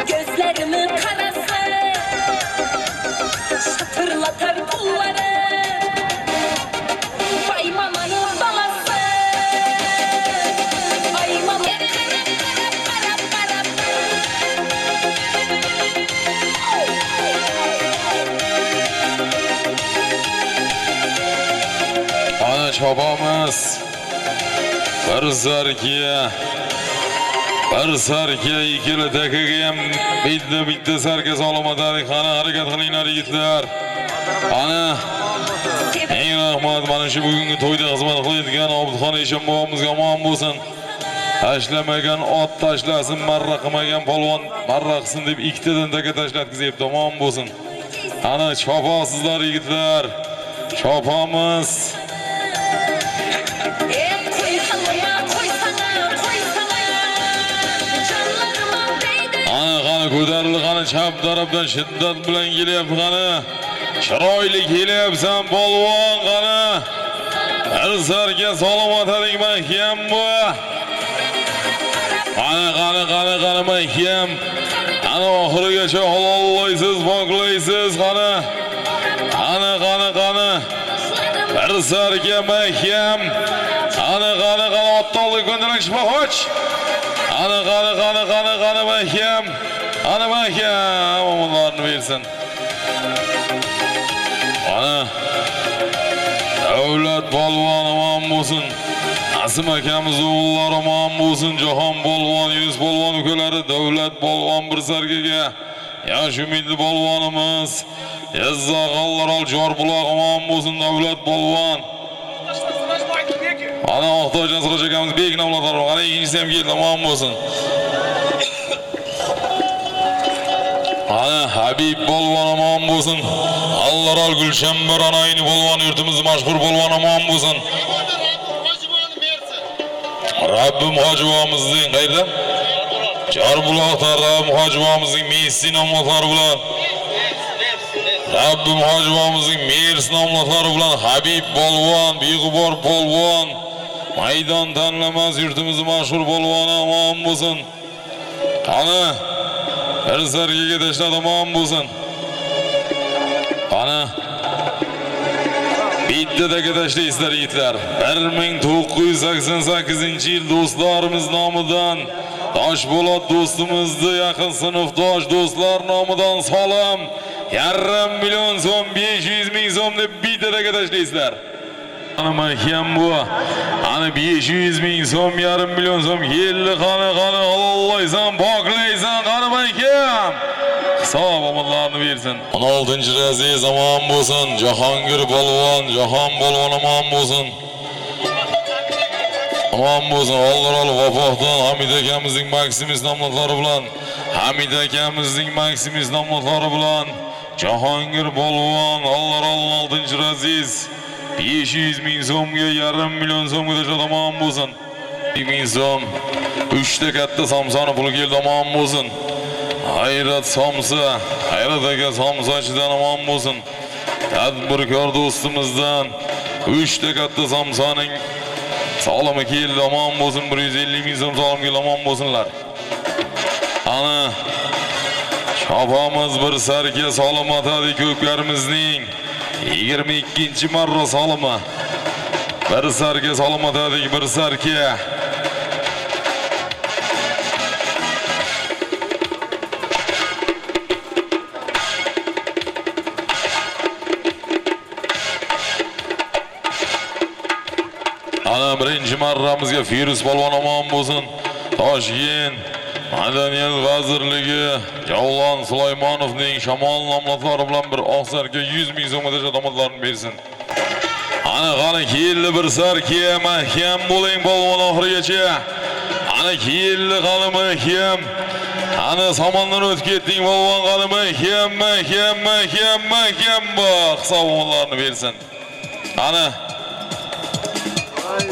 Gözlerimin karası Şatırlatar kulları Ay mamanın balası Ay mamanın Ana çobamiz bir sarka ikkala takaga ham bitta sarka salomatalik qani harakat qilinglar yigitlar. Ana eng rahmat mana shu bugungi to'yda xizmat qilayotgan Obidxon Eshonbobomizga omon bo'lsin. Tashlamagan ot tashlasin, marra qilmagan polvon marra qilsin deb ikkitadan taka tashlatkizibdi, omon bo'lsin. Ana choposizlar yigitlar. Chopamiz. Koy halıma koy sana Canlarıma değdi Ana qani ko'tarildi qani chap tarafdan shiddat bilan kelyapti qani. Chiroyli kelyapsan polvon qani. Bir sarga salomatlik mahkam bu. Qani mahkam. Ana oxirigacha halollaysiz, poklaysiz qani. Qani. Bir sarga mahkam. Qani ottoqlik ko'ndirak shpoch. Qani mahkam. Qani mahkam omonlarni bersin. Ana Davlat polvon omon bo'lsin. Asim akamiz o'g'illari omon bo'lsin. Jahon polvon, Yunus polvon ukalari Davlat polvon bir sargaga. Yosh umidli polvonimiz Yazzaqallarol Jorbuloq omon bo'lsin. Davlat polvon. Ana Oqtoyjon Siroj akamiz bek nomlatar. Ana ikkinchisi ham keldi, omon bo'lsin. Ana Habib polvon omon bo'lsin. Alloral Gulshanbar onayni polvon yurtimizning mashhur polvon omon bo'lsin. Rabbim hojivomizning qayerda? Jarbuloqda Rabbim hojivomizning Messi nomlari bilan Rabbim hojivomizning Mers nomlari bilan Habib polvon, Beg'ubor polvon, maydon tanlamas yurtimizning mashhur polvoni omon bo'lsin. Qani bir sargaga tashladi omon bo'lsin. Qani bittadagi tashlaysizlar yigitlar. 1988-yil do'stlarimiz nomidan Toshpo'lat do'stimizni yaqin sinfdosh do'stlar nomidan salom. 1,5 million so'm, 500 ming so'm deb bittadagi tashlaysizlar. Ana mahkam bu. Ana 500 ming so'm, 1,5 million so'm. Yelli qani Allohlaysan, poklaysan, qani mahkam. Hisob omadlarni bersin. 16-raziy zamon bo'lsin. Jahongir polvon, Jahon polvon omon bo'lsin. Omon bo'lsin. Alloral Vafohdan Hamid akamizning Maksimis nomlari bilan, Hamid akamizning Maksimis nomlari bilan Jahongir polvon, Alloral 6-raziy 500 ming so'mga 1,5 million so'mga tashladi omon bo'lsin. 1 ming so'm. 3 ta katta samsoni puli keldi omon bo'lsin. Hayrat Somsa, Hayrat aka Somsachidan omon bo'lsin. Tadbirkor do'stimizdan 3 ta katta samsoning salomı keldi omon bo'lsin. 150 ming so'm salom keldi omon bo'lsinlar. Ana Şapamiz bir sarga salom atadi ko'klarimizning 22-marra salomı. Bir sarga salom atadi, bir sarga. Ana birinchi marramizga Firuz polvon omon bo'lsin. Toshkent Madaniyat vazirligi Javlon Sulaymonovning Shamol nomlari bilan bir oqsarga 100 ming so'mga damoatlarini bersin. Ana qani keldi bir sarga, mahkam bo'ling polvon oxirigacha. Ana keldi qani mahkam. Ana samondan o'tib ketding polvon qani mahkam bu hisoblarni bersin. Ana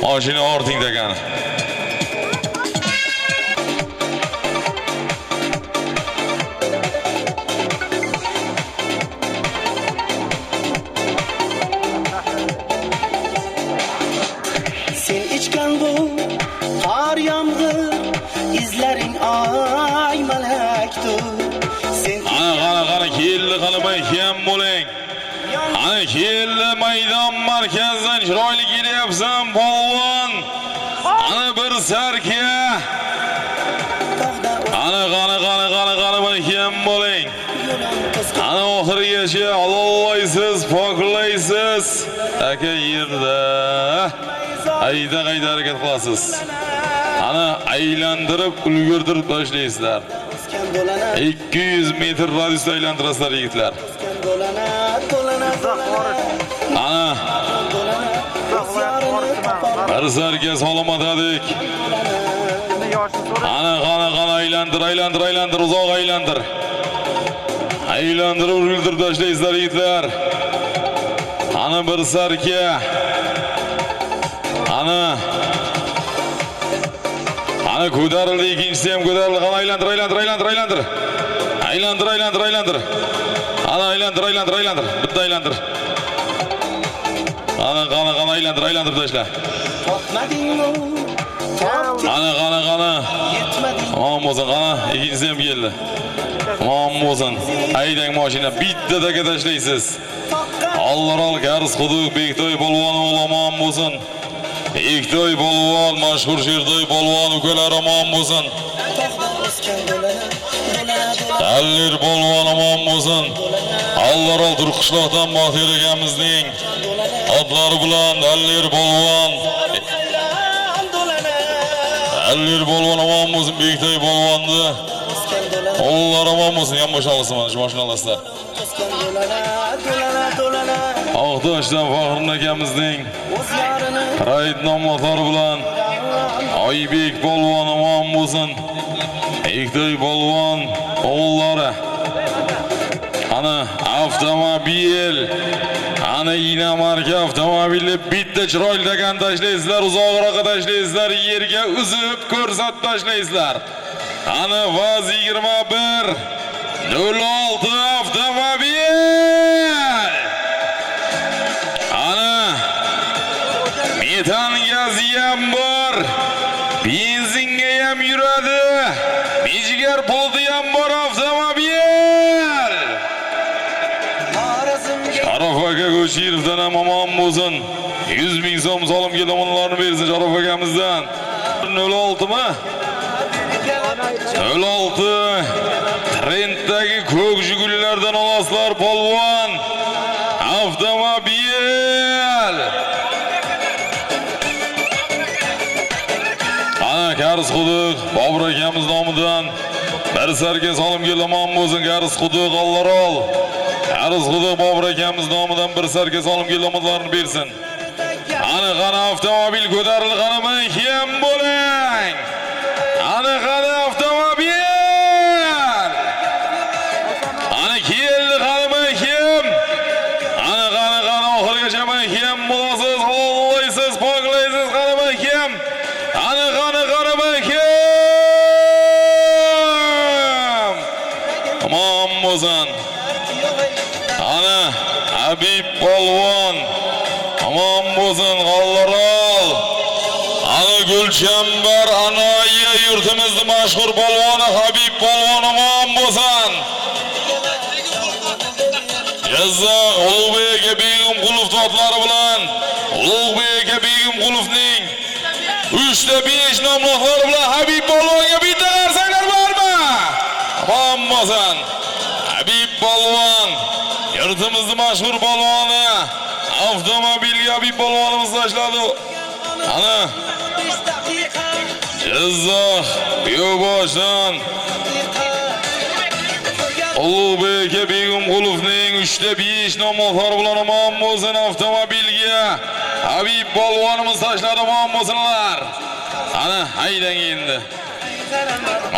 mashina orting degani. Sen ichgan bu qor yomg'ir izlaring ay malakdir. Sen Ana keldi qani mahkam bo'ling. Ana keldi maydon markazidan chiroyli kelyapsan polvon. Ana bir sarga. Ana qani mahkam bo'ling. Ana oxirigacha Allohlaysiz, poklaysiz. Aka yerda ayda harakat qilasiz. Ana aylantirib ulgurtirib tashlaysizlar. 200 metr radiusda aylantirasizlar yigitlar. Ana bir sarga salom atadik. Ana qani aylantir uzoq aylantir. Aylantirib ulgurtirib tashlaysizlar yigitlar. Ana bir sarga. Ana ko'tarildi, ikkinchisi ham ko'tarildi. Qani aylantir. Ana aylantir. Bitta aylantir. Ana aylantir tashla. Ana omon bo'lsin, qani ikkinchisi ham keldi. Omon bo'lsin. Aydang mashina bittadaga tashlaysiz. Alloral Garz Quduq Bektoy polvon omon bo'lsin. Bektoy polvon, mashhur Shertoy polvon ukalar omon bo'lsin. Allir polvon omon bo'lsin. Alloral Turqishloqdan Mohir akamizning otlari bilan Allir polvon. Allir polvon omon bo'lsin, Bektoy polvonni. Alloh omon bo'lsin, ham boshqa olsin mana shu mashinalarlar. Aqtoshdan Faxrin akamizning o'zlarini Raid nomlari bilan Oybek polvon omon bo'lsin. Ektoy polvon o'g'illari. Ana avtomobil. Ana Inamarka avtomobilni bitta chiroyli takan tashlaysizlar, uzoqroqqa tashlaysizlar, yerga uzib ko'rsatib tashlaysizlar. Ana Vaz 21 06 avtomobil. Ana metan gazi ham bor. Benzinga ham yuradi. Mejigar puldi ham bor avtomobil. Sharaf aka Qo'shirovdan ham omon bo'lsin. 100 ming so'm solimga tomonlarni bersin Sharaf akamizdan. 06 mi? 06 Trenddagi ko'k Jigullardan olasizlar polvon. Avtomobil. Ana Kars Quduq Bobur akamiz nomidan bir sarga solimga omon bo'lsin Kars Quduq Allarol. Kars Quduq Bobur akamiz nomidan bir sarga solimga omonlarni bersin. Ana qana avtomobil ko'tarildi qanami kim bo'ling. Ana qana avtomobil. Ana keldi qanami kim. Ana qana oxirgacha kim bo'lasiz, ollaysiz, poklaysiz qanami kim. Ana qana kim. Omon bo'lsin. Ana Habib polvon omon bo'lsin G'allarol. Ana Gulchambar Anoyi yurtimizning mashhur polvoni Habib polvon omon bo'lsin. Jazza Ulug'bek Begim Qulov totlari bilan Ulug'bek Begim Qulovning 3 ta 5 nomlari bilan Habib polvonga bitta qarsanglar bormi? Omon bo'lsin. Habib polvon yurtimizning mashhur polvoni avtomobilga Habib polvonimiz tashladi. Ana Jizzax Yo'boshdan Ulug'bek Begim Qulovning 3 ta 5 nomlari bilan omon bo'lsin avtomobilga Habib polvonimiz tashladi omon bo'lsinlar. Ana haydang endi.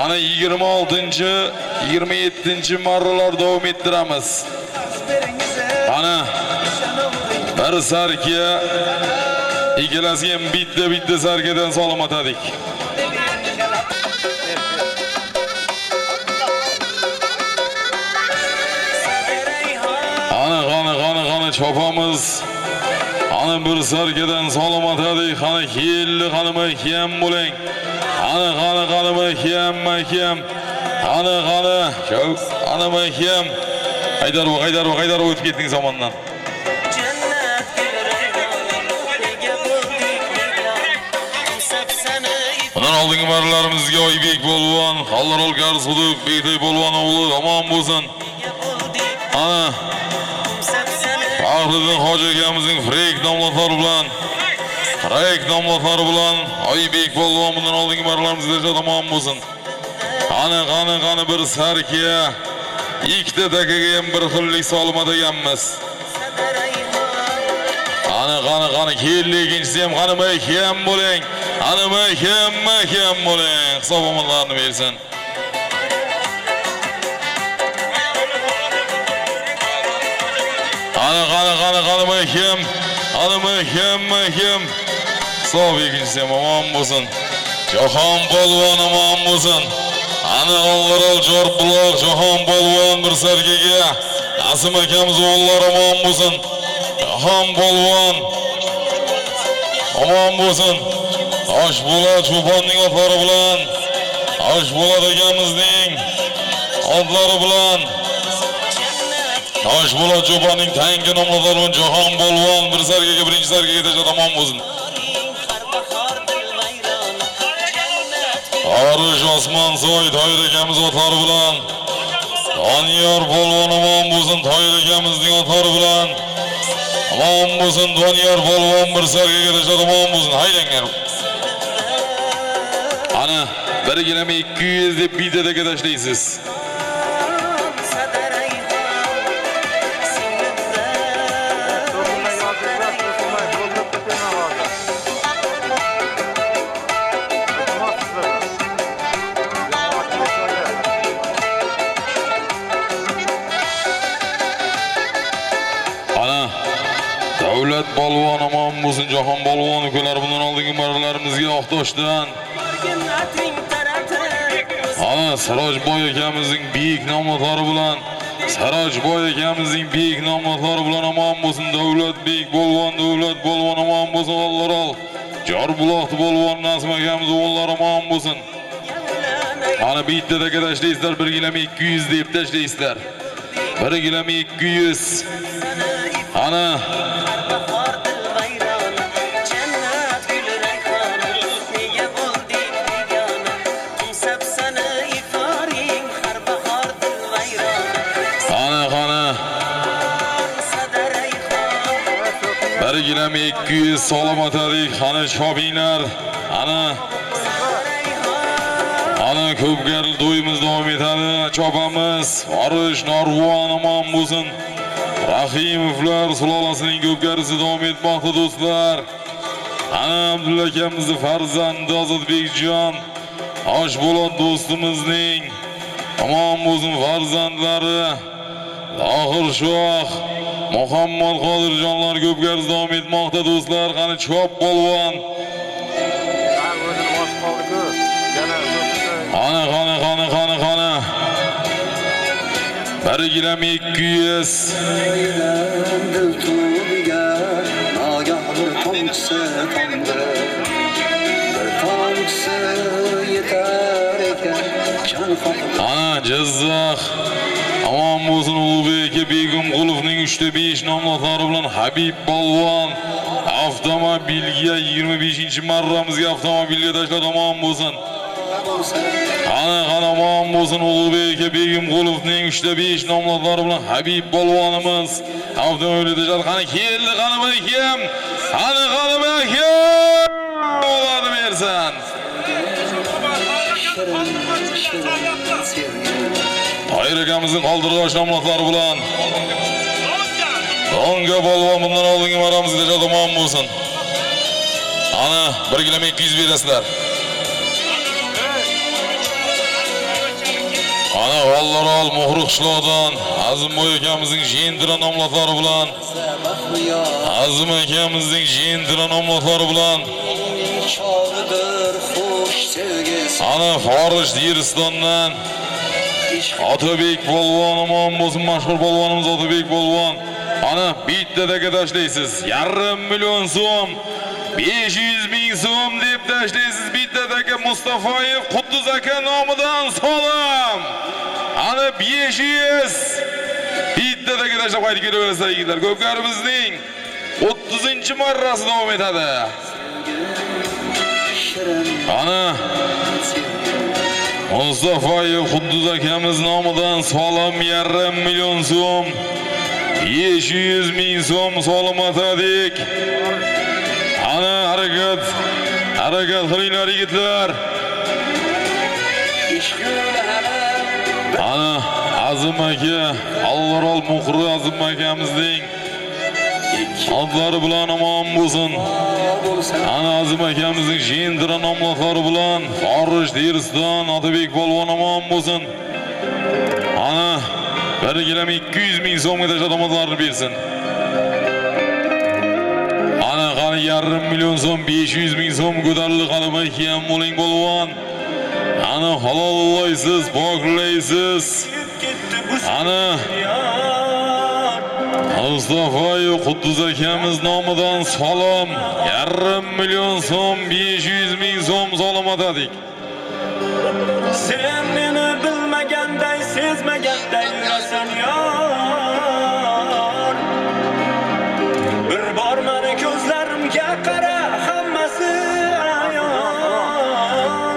Ana 26-27 marralar davom ettiramiz. Ana bir sarga ikkalasiga ham bitta sargadan solim atadik. Ana chopamiz. Ana bir sargadan solim atadik. Ana keldi qanimi kim bo'ling. Ana kim. Ana kim. Haydar o'tib ketding zamondan. Bundan oldingi marralarimizga Oybek polvon, Allarol Kars Quduq Bektoy polvon o'g'li omon bo'lsin. Ana Faxriddin Hoji akamizning Frek nomlari bilan Oybek polvon bundan oldingi marralarimizda omon bo'lsin. Ana bir sarkiya ikkita takaga ham bir xillik solim ataganmiz. Ana keldi ikkinchisi ham qanimi kim bo'ling. Anima kim bo'ling. Hisobomonlarni bersin. Qanimi kim. Hisob ikkinchisi ham omon bo'lsin. Jahon polvon omon bo'lsin. Ana Allarol Jorbuloq Jahon polvon bir sargaga Asim akamiz o'g'illari omon bo'lsin. Jahon polvon omon bo'lsin. Oshbulat cho'ponning otlari bilan Oshbulat akamizning otlari bilan Oshbulat cho'ponning tangi nomlari bilan Jahon polvon bir sargaga birinchi sargaga tashlab omon bo'lsin. Arish Osmonsoy Toyir akamiz otlari bilan Doniyor polvon omon bo'lsin. Toyir akamizning otlari bilan omon bo'lsin. Doniyor polvon bir sargaga tashlab omon bo'lsin. Haydanglar. Ana birgina 200 deb bittaga tashlaysiz. Davlat balvon aman bo'lsin, jahon balvoni ukalar bundan oldingi marralarimizga Oqtoshdan. Ana Sirojboy akamizning buyuk nomlari bilan, Sirojboy akamizning buyuk nomlari bilan aman bo'lsin, Davlat balvon aman bo'lsin, Alloh. Jorbuloqni balvon Nasim akamiz o'g'illari aman bo'lsin. Ana bitta tashlaysiz, 1 kg 200 deb tashlaysiz. 1 kg 200. Ana Bargilam 200 salomatalik, ana chopinglar. Ana ko'pgar to'yimiz davom etadi. Chopamiz. Arish Narvon aman bo'lsin. Rahimovlar sulolasining ko'pgarisi davom etmoqda do'stlar. Ana Abdulla akamizning farzandi Ozodbekjon, Oshbolot do'stimizning aman bo'lsin farzandlari. Oxir shoh Muhammad Qodirjonlar ko'pgarisi davom etmoqda do'stlar. Qani chop polvon. Ana. 1 kg 200. Ana Jizzax aman bo'lsin, Ulug'bek Begim Qulovning 3/5 nomlari bilan Habib polvon avtomobilga 25-marramizga avtomobilga tashladi aman bo'lsin. Ana aman bo'lsin, Ulug'bek Begim Qulovning 3/5 nomlari bilan Habib polvonimiz avtomobilga tashladi. Qani keldi, qani kim? Qani kim? Oladi bersin. Hayır akamizning qoldirgan nomlari bilan Donga polvon bundan oldingi maramizga jadamon bo'lsin. Ana 1 kg 200 berasizlar. Ana Vallarol Muhriq qishloqdan Azimboy akamizning jendira nomlari bilan, Azim akamizning jendira nomlari bilan ana Forish Diristondan Otabek polvon aman bo'lsin, mashhur polvonimiz Otabek polvon. Ana bittadagi tashlaysiz 500 million so'm, 500 ming so'm deb tashlaysiz. Bittadagi Mustafoyev Quddus aka nomidan salom. Ana 500. Bittadagi tashlab qaytib kelaverasizlar yigitlar. Ko'pkarimizning 30-marrasi davom etadi. Ana Mustafoyev Quddus akamiz nomidan salom 500 million so'm, 500 ming so'm salomat edik. Ana harakat qilinglar yigitlar. Ana Azim aka, Allarol Muhri Azim akamizning adlari bilan aman bo'lsin. Ana Azim akamizning jendira nomlari bilan Forish Diriston Otabek polvon aman bo'lsin. Ana 1 kg 200 ming so'mga tashlamoqlarni bersin. Ana qani 500 million so'm, 500 ming so'm ko'tarildi qalamay kiyam bo'ling polvon. Ana halollaysiz, poklaysiz. Ana Mustafoyev Quddus akamiz nomidan salom 500 million so'm, 500 ming so'm salomat edik. Sen meni bilmaganday, sezmaganday yurasan yor. Bir bor meni ko'zlarimga qara, hammasi ayon.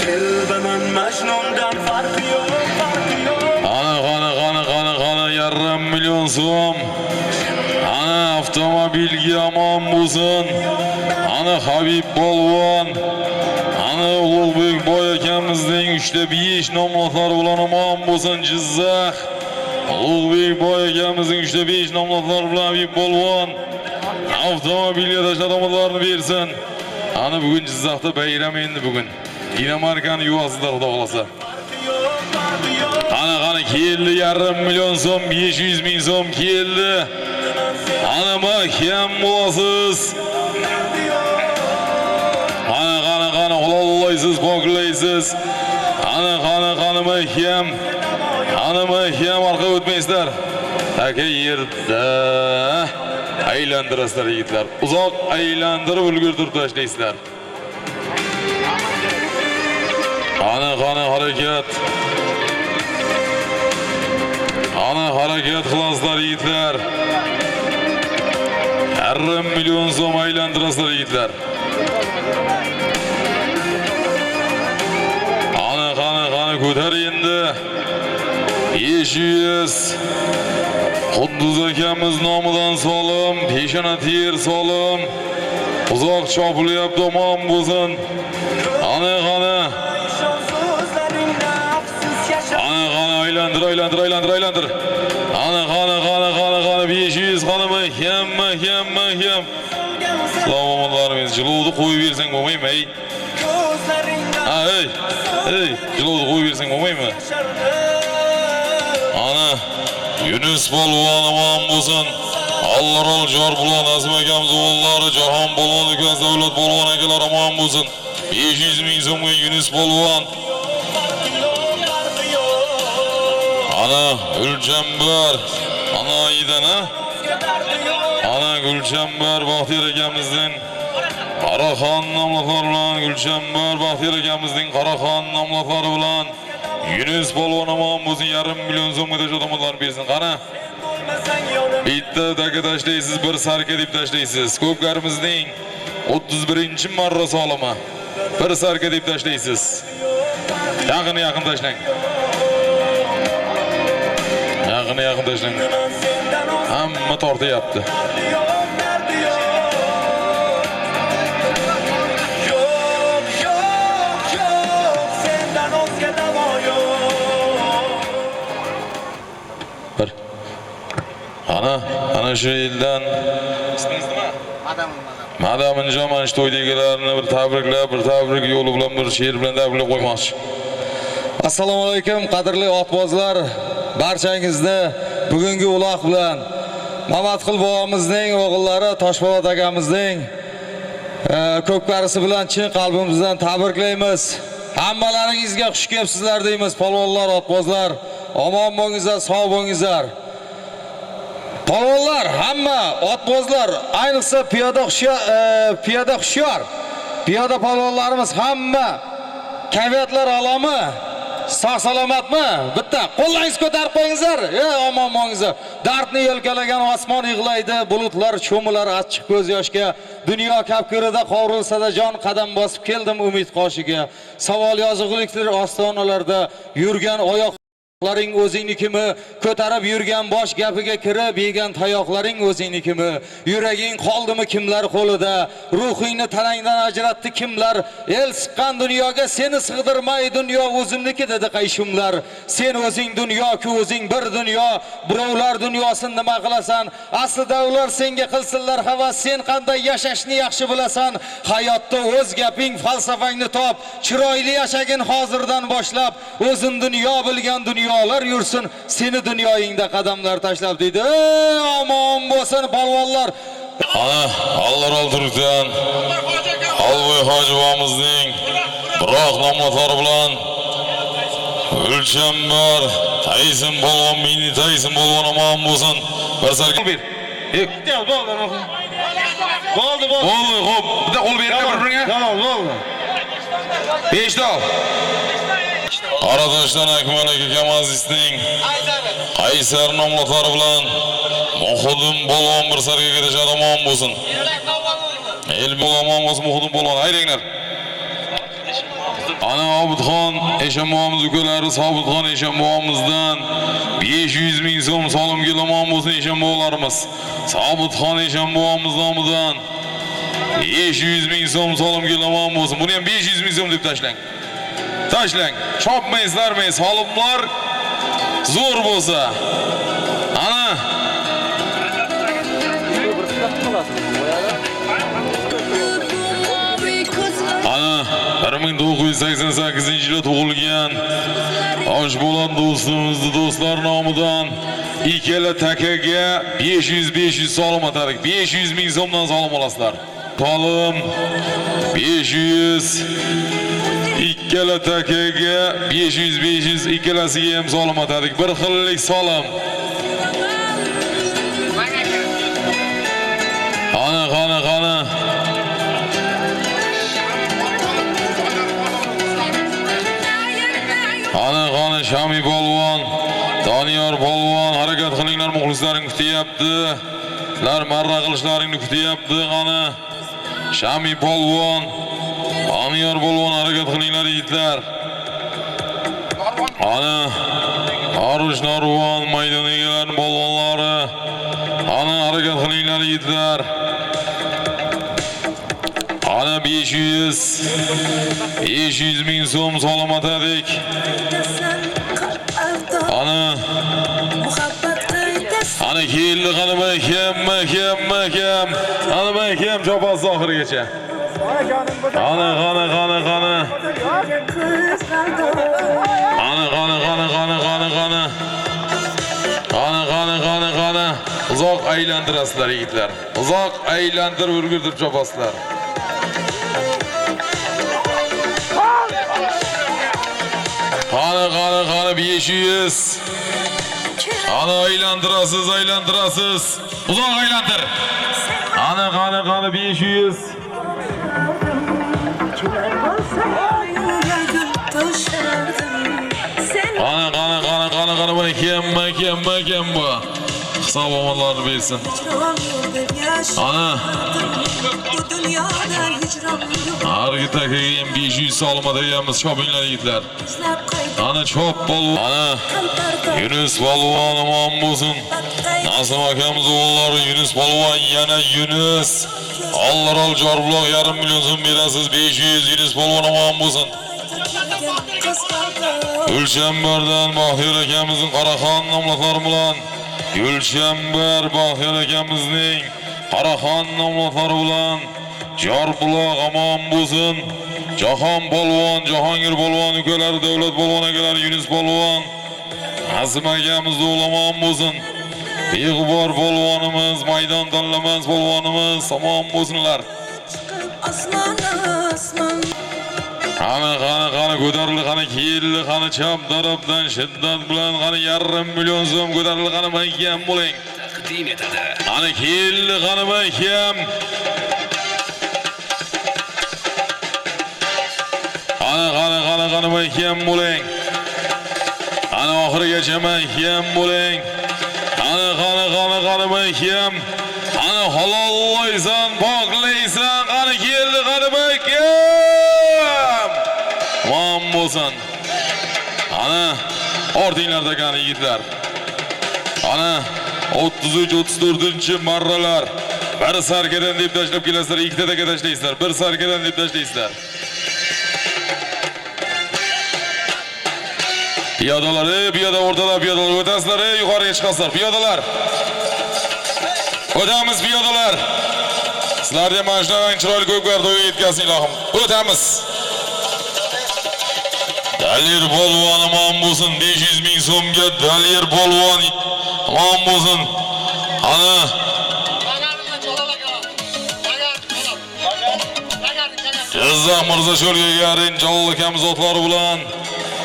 Qalbimdan Majnundan farqi yo'q. Ana 500 million so'm. Ana avtomobilga aman bo'lsin. Ana Habib polvon. Ana Ulug'bek boy akamizning 3/5 nomlari bilan aman bo'lsin Jizzax. Ulug'bek boy akamizning 3/5 nomlari bilan Habib polvon avtomobilga tashlamoqlarni bersin. Ana bugun Jizzaxda bayram endi bugun. Dinamarkani yuvasizlar xudo xolasa. Ana keldi 500 million so'm, 500 ming so'm keldi. Ana mahkem bulasız. Ana ulallaysiz, poklaysiz. Ana mahkem. Ana mahkem arka o'tmaysizlar. Taka yerda aylantirasizlar yigitlar. Uzoq aylantirib ulgurtirib tashlaysizlar. Ana harakat. Ana harakat qilasizlar yigitlar. 1,5 milyon so'm aylantirasizlar yigitlar. Ana ko'tar endi. 500 Qudduz akamiz nomidan solim, peshona ter solim. Uzoq chopilyapti, omon bo'lsin. Ana aylantir. Ana 500 mahkem. Salomatlarimiz jilovni qo'yib bersang bo'lmaymi? Ey, jilovni qo'yib bersang bo'lmaymi? Ana Yunus polvon omon bo'lsin. Allarol jor bulan Azim akamiz o'g'illari Jahon polvon ukasi Davlat polvon akalar omon bo'lsin. 500 ming so'mga Yunus polvon. Ana Gulchambar, ana Aydana. Ana Gulchambar Baxtiyor akamizning Qaraxon nomlari bilan Gulchambar Baxtiyor akamizning Qaraxon nomlari bilan Yunus polvon omon bo'lsin, 1,5 million so'mga tashlamoqlarni bersin. Qana bitta daga tashlaysiz, bir sarka deb tashlaysiz. Ko'pkarimizning 31-marra solimi. Bir sarka deb tashlaysiz. Yaqin tashlang. Yaqin tashlang. Hamma tortyapti. Ana shu yildan Madamin Jaman to'ydagilarni bir tabrik yo'li bilan bir she'r bilan tabriklab qo'ymoqchi. Assalomu alaykum qadrli otbozlar, barchangizni bugungi uloq bilan Mamatqul bobomizning o'g'illari Toshpo'lat akamizning ko'pkarisi bilan chin qalbimizdan tabriklaymiz. Hammalaringizga xush kelibsizlar deymiz. Polvonlar, otbozlar, omon bo'lingizlar, sog' bo'lingizlar. Polvonlar, hamma otbozlar, ayniqsa piyoda hushyor. Piyoda polvonlarimiz hamma kayfiyatlar alomi, sog' salomatmi? Bitta qo'llaringizni ko'tarib qo'yingizlar. Omon bo'lingizlar. Dardni yelkalagan osmon yig'laydi, bulutlar cho'milar achchiq ko'z yoshga. Dunyo kapkirida qovrilsa-da jon qadam bosib keldim umid qoshiga. Savol yozug'liklar ostonalarda yurgan oyoq Laring o'zingnikimi, ko'tarib yurgan bosh gapiga kirib yegan tayoqlaring o'zingnikimi? Yuraging qoldimi kimlar qo'lida? Ruhingni tanangdan ajratdi kimlar? El siqqan dunyoga seni sig'dirmay dunyo o'zimniki dedi qayshumlar. Sen o'zing dunyo-ku, o'zing bir dunyo. Birovlar dunyosini nima qilasan? Aslida ular senga qilsinlar havas, sen qanday yashashni yaxshi bilasan. Hayotda o'z gaping, falsafangni top. Chiroyli yashagin hozirdan boshlab. O'zing dunyo bilgan dunyolar yursin, seni dunyoyingda qadamlar tashlab deydi. Omon bo'lsin polvonlar. Allar oltirgan Alvoy hoji bobomizning biroq nomlari bilan Gulchambar Tayson polvon, mini Tayson polvon omon bo'lsin. Bir sarka ber. Bo'ldi. Xo'p, bitta qo'l bergan bir-biriga. Tamam, bo'ldi. 5 dol. Qaradashdan Akmal aka Kamazisning Qaysar nomlari bilan Muhudim polvon bir sarga ketishadi, omon bo'lsin. El omon bo'lsin, Muhudim polvon. Haydanglar. Ana Obidxon Eshonbobomiz ukalari Sobitxon Eshonbobomizdan 500 ming so'm solimga omon bo'lsin Eshonbobolarimiz. Sobitxon Eshonbobomiz nomidan 500 ming so'm solimga omon bo'lsin. Buni ham 500 ming so'm deb tashlang. Tashlang. Chopmaysizlarmi? Solimlar zo'r bo'lsa. Ana 1900 1988-yilda tug'ilgan Oshbo'lan do'stlar nomidan ikkala takaga 500 solim atadik. 500 ming so'mdan solim olasizlar. Solim 500 ikkala takaga 500 ikkalasiga ham solim atadik. Bir xillik solim. Qani. Qani Shami polvon, Doniyor polvon, harakat qilinglar, muxlislaring kutyapti. Sizlar marra qilishlaringni kutyapti. Qani Shami polvon, Doniyor polvon, harakat qilinglar yigitlar. Qani Arush Narvon maydon egalarining polvonlari. Qani harakat qilinglar yigitlar. Qani 500 ming so'm solim atadik. Ana keldi qani mahkam. Ana mahkam chopaz oxirigacha. Qani. Qani. Uzoq aylantirasizlar yigitlar. Uzoq aylantirib urgurtirib chopasizlar. Qani 500. Qani aylantirasiz. Uzoq aylantir. Qani 500. Qani mahkam bu. Hisob omonlarni bersin. Qani. Argi takaga ham 500 solim atayapmiz, chopinglar yigitlar. Ana chop polvon. Ana Yunus polvon omon bo'lsin. Nasim akamiz o'g'illari Yunus polvon, yana Yunus. Allar jorbuloq 1,5 million so'm berasiz. 500 Yunus polvon omon bo'lsin. Gulchambardan Baxtiyor akamizning Qaraxon nomlaqlari bilan Gulchambar Baxtiyor akamizning Qaraxon nomlaqlari bilan jorbuloq omon bo'lsin. Jahon polvon, Jahongir polvon ukalari, Davlat polvon akalari, Yunus polvon, Nasim akamiz o'g'lamon bo'lsin. Beg'ubor polvonimiz, maydon tanlamas polvonimiz omon bo'lsinlar. Qani ko'tarildi, qani keldi, qani chap tarafdan shiddat bilan qani 1,5 million so'm ko'tarildi, qani mahkam bo'ling. Taqdim etadi. Qani keldi, qani mahkam. Qani mahkam bo'ling. Qani oxirigacha mahkam bo'ling. Qani mahkam. Qani halollaysan, poklaysan. Qani keldi, qani mahkam. Omon bo'lsin. Qani ortinglarda qani yigitlar. Qani 33-34-marralar. Bir sarkadan deb tashlab kelasizlar, ikkita taka tashlaysizlar. Bir sarkadan deb tashlaysizlar. Piyodalar, piyoda o'rtalar, piyodalar o'tasizlar, yuqoriga chiqasizlar, piyodalar. O'tamiz piyodalar. Sizlarga mana shunaqa chiroyli ko'klar to'yga yetkazsin ilohim. O'tamiz. Dalir polvon omon bo'lsin, 500 ming so'mga Dalir polvon omon bo'lsin. Qani Jizzax Mirzacho'lga garin Jalol akamiz otlari bilan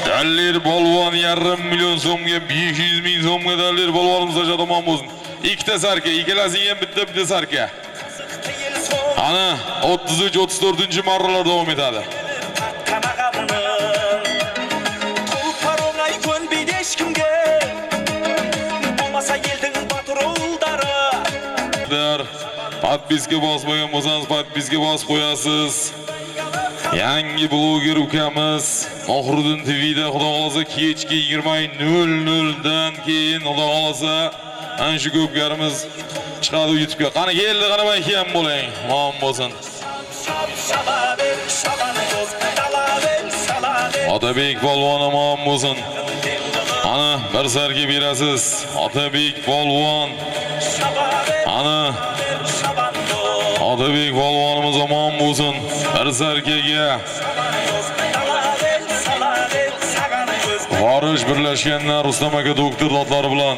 Dalir polvon 1,5 million so'mga 500 ming so'mga Dalir polvonimiz omon bo'lsin. Ikkita sarka, ikkalasiga ham bitta sarka. Ana 33-34-marralar davom etadi. Podpiska bosmagan bo'lsangiz podpiska bosib qo'yasiz. Yangi bloger ukamiz Mohriddin TVda xudo xolasa kechki 20:00 dan keyin xudo xolasa ana shu ko'pkarimiz chiqadi YouTube'ga. Qani keldi, qani mahkam bo'ling. Omon bo'lsin. Otabek polvon omon bo'lsin. Ana bir sarga berasiz. Otabek polvon. Ana Otabek polvonimiz omon bo'lsin. Bir sarkaga Farish birlashganlar Rustam aka doktor dotlari bilan.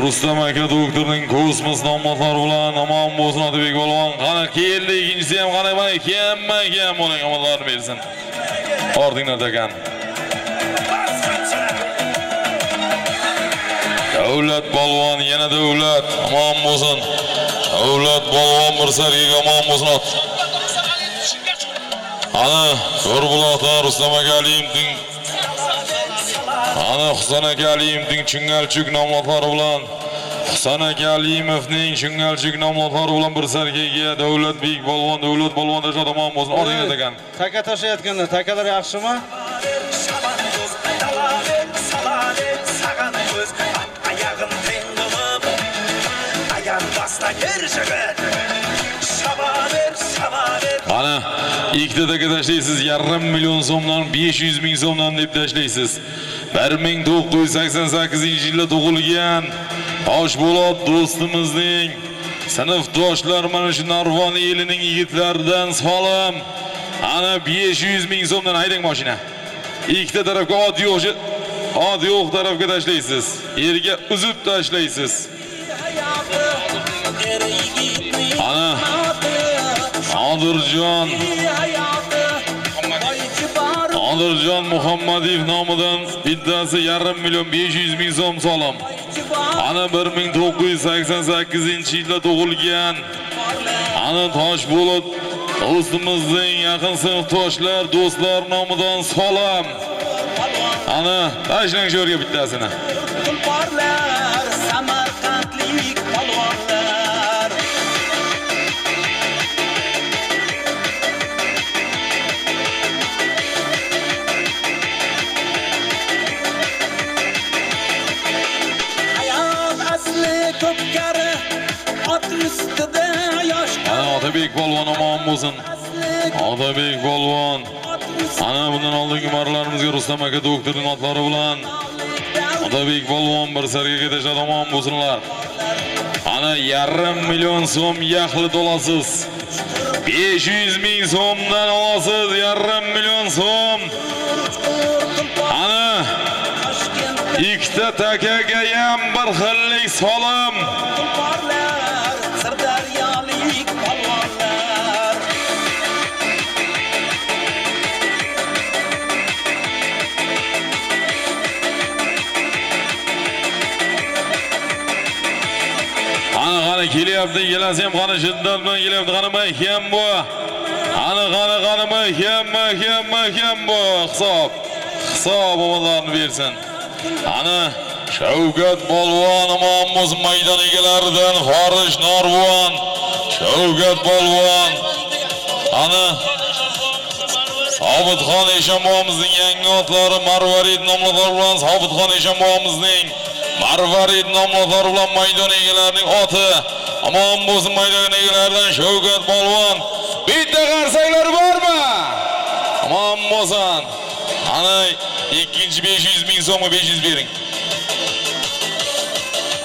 Rustam aka doktorning kosmos nomlari bilan omon bo'lsin Otabek polvon. Qani keldi ikkinchisi ham qani mana kim bo'ling omonlarni bersin. Ordinglar degan. Davlat polvon yana davlat omon bo'lsin. Davlat polvon bir sarga omon bo'lsin. Ana To'rbuloqdan Rustam aka Aliyevning ana Husan aka Aliyevning Chungalchuk nomlari bilan Husan aka Aliyemovning Chungalchuk nomlari bilan bir sargaga davlat bek polvon da omon bo'lsin. Ordinglar degan. Taka tashlayotganda takalar yaxshimi? Ana ikkita taka tashlaysiz, 1,5 million so'mdan 500 ming so'mdan deb tashlaysiz. 1988-yilda tug'ilgan Toshpo'lat do'stimizning sinfdoshlar mana shu Narvon elining yigitlaridan solim. Ana 500 ming so'mdan haydang mashina. Ikkita tarafga ot yo'q tarafga tashlaysiz. Yerga uzib tashlaysiz. Ana Adirjon Muhammadiyev nomidan bittasi 1,5 million 500 ming so'm solim. Ana 1988-yilda tug'ilgan ana Toshpo'lat do'stimizning yaqin sinfdoshlar do'stlar nomidan solim. Ana tashlang shu yerga bittasini. Samarqandlik polvonlar. Hayot asli ko'pkari ot ustida yosh. Ana Otabek polvon omon bo'lsin. Otabek polvon. Ana bundan oldingi marlarimizga Rustam aka doktorning otlari bilan Otabek polvon bir sarga ketishadi omon bo'lsinlar. Ana 1,5 million so'm yaxlit olasiz. 500 ming so'mdan olasiz 1,5 million so'm. Ana ikkita takaga ham bir xillik solim. Sirdaryolik polvonlar. Qani kelyapti, kelasi ham qani shiddat bilan kelyapti. Qani mahkam bu. Qani mahkam bu. Hisob omonlarni bersin. Ana Shavkat polvon omon bo'lsin maydon egalaridan Farish Narvon. Shavkat polvon. Ana Sobitxon Eshonboyimizning yangi otlari Marvarid nomlari bilan Sobitxon Eshonboyimizning Marvarid nomlari bilan maydon egalarining oti omon bo'lsin maydon egalaridan Shavkat polvon. Bitta qarsaklar bormi? Omon bo'lsin. Ana ikkinchi 500 ming so'mga 500 bering.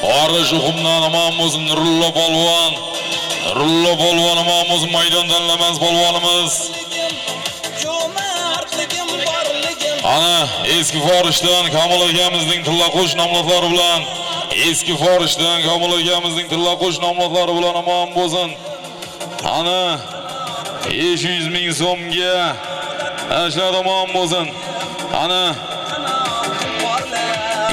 Farish Uxumdan omon bo'lsin Nurullo polvon. Nurullo polvon omon bo'lsin maydon tanlamas polvonimiz. Ana eski Farishdan Kamol akamizning tilla qo'sh nomlari bilan eski Farishdan Kamol akamizning tilla qo'sh nomlari bilan omon bo'lsin. Ana 500 ming so'mga ashlar omon bo'lsin. Ana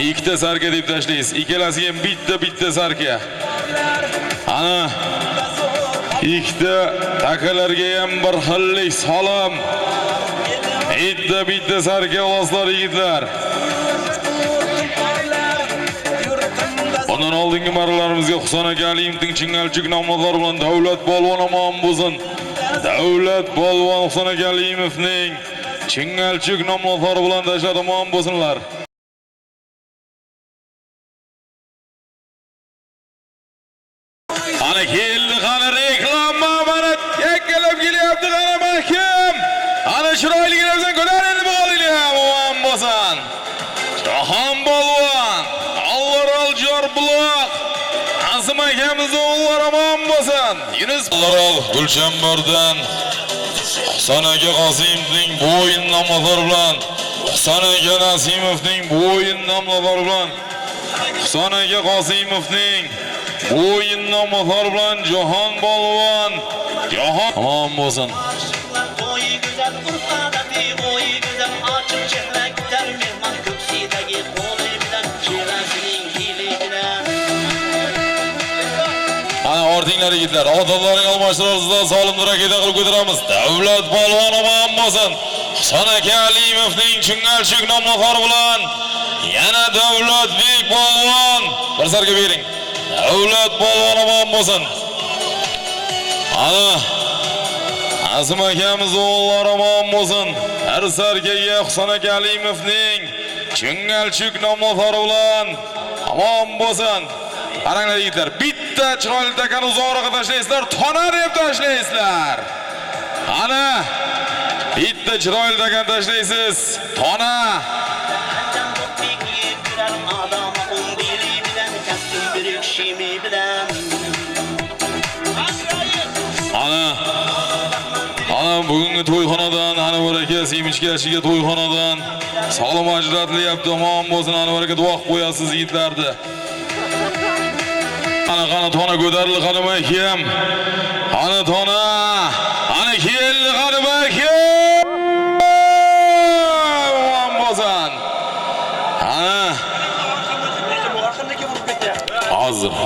ikkita sarka deb tashlaysiz. Ikkalasiga ham bitta sarka. Ana ikkita takalarga ham bir xillik solim. Bitta sarka olasizlar yigitlar. Bundan oldingi marralarimizga Husan aka Aliyevning Chungalchuk nomlari bilan davlat polvon omon bo'lsin. Davlat polvon Husan aka Aliyevning Chungalchuk nomlari bilan tashlab omon bo'lsinlar. Ana keldi, qani reklama mana yakkalab kelyapti, qani mahkam. Ana chiroyligingizni ko'taring bo'g'inglar, omon bo'lsin. Jahon polvon, Alloral Jorbuloq, Azim akamizni o'g'illari omon bo'lsin. Yunus Alloral Gulchambardan Husan aka Qosimning bo'yin nomlari bilan Husan aka Nasimovning bu o'yin nomlari bilan Husan aka Qosimovning bu o'yin nomlari bilan Jahon Polvon Jahon tamom bo'lsin. Qo'yi go'zal urfadagi qo'yi go'zal ochiq chehra kutar mehmon ko'ksidagi qo'li bilan chehasining hili bilan Ana ordinglar yigitlar, odallaring almashtirasizda solimni raketa qilib ko'taramiz. Davlat polvon omon bo'lsin. Husan aka Alimovning Chungalchik nomlari bilan yana Davlatbek polvon bir sarga bering. Davlat polvon omon bo'lsin. Ana Azim akamiz o'g'illari omon bo'lsin. Har sargaga Husan aka Alimovning Chungalchik nomlari bilan omon bo'lsin. Qaranglar yigitlar, bitta chiroyli takani uzoqroqqa tashlaysizlar, tona deb tashlaysizlar. Ana bitta chiroyli takani tashlaysiz, tona. Ana bugungi to'yxonadan Anvar aka Semichkashiga to'yxonadan salom ajratilyapti. Omon bo'lsin, Anvar aka duo qilib qo'yasiz yigitlarni. Ana qani tona ko'tarildi qadim akam. Ana tona. Ana keldi qadim akam. Omon bo'lsin. Ana.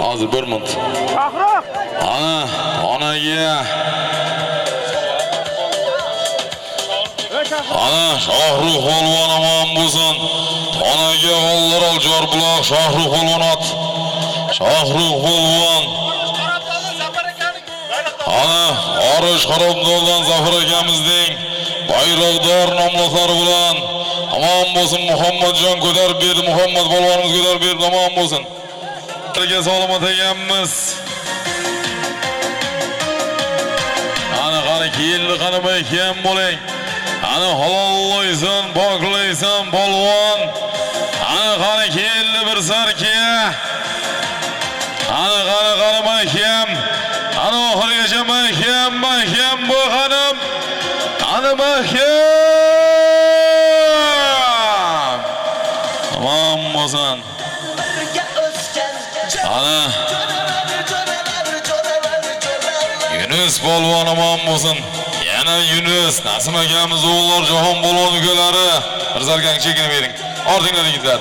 Hozir bir minut. Ana onaga. Ana Shohruh polvon omon bo'lsin. Tonaga g'ollar ol Jorbuloq Shohruh polvon ot. Shohruh polvon. Ana Orish Qarobdoldan Zafar akamizning bayroqdor nomlari bilan omon bo'lsin. Muhammadjon ko'tarib berdi, Muhammad polvonimiz ko'tarib berdi, omon bo'lsin. Birga salomat ekanmiz. Ana qani keldi qani akam bo'ling. Ana halollaysan, poklaysan polvon. Ana qani keldi bir sarkiya. Ana qani akam. Ana oxirigacha mahkam bu xanim. Ana mahkam. Tamam bo'lsin. Ana Yunus polvon omon bo'lsin. Yana Yunus, Nasim akamiz o'g'illar Jahon polvon ukalari. Bir zargang chekini bering. Ordinglar yigitlar.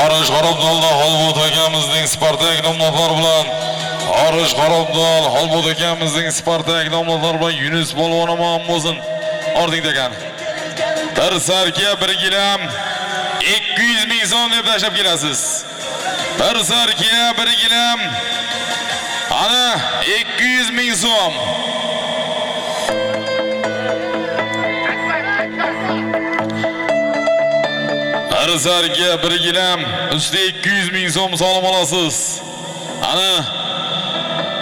Orish Qarobdolda Holbot akamizning Spartak nomlari bilan Orish Qarobdol Holbot akamizning Spartak nomlari bilan Yunus polvon omon bo'lsin. Ordingda ekan. Bir sarkiya bir gilam 200 ming so'm deb tashlab kelasiz. Bir sarkiya bir gilam. Ana 200 ming so'm. Bir sarkiya bir gilam ustiga 200 ming so'm solim olasiz. Ana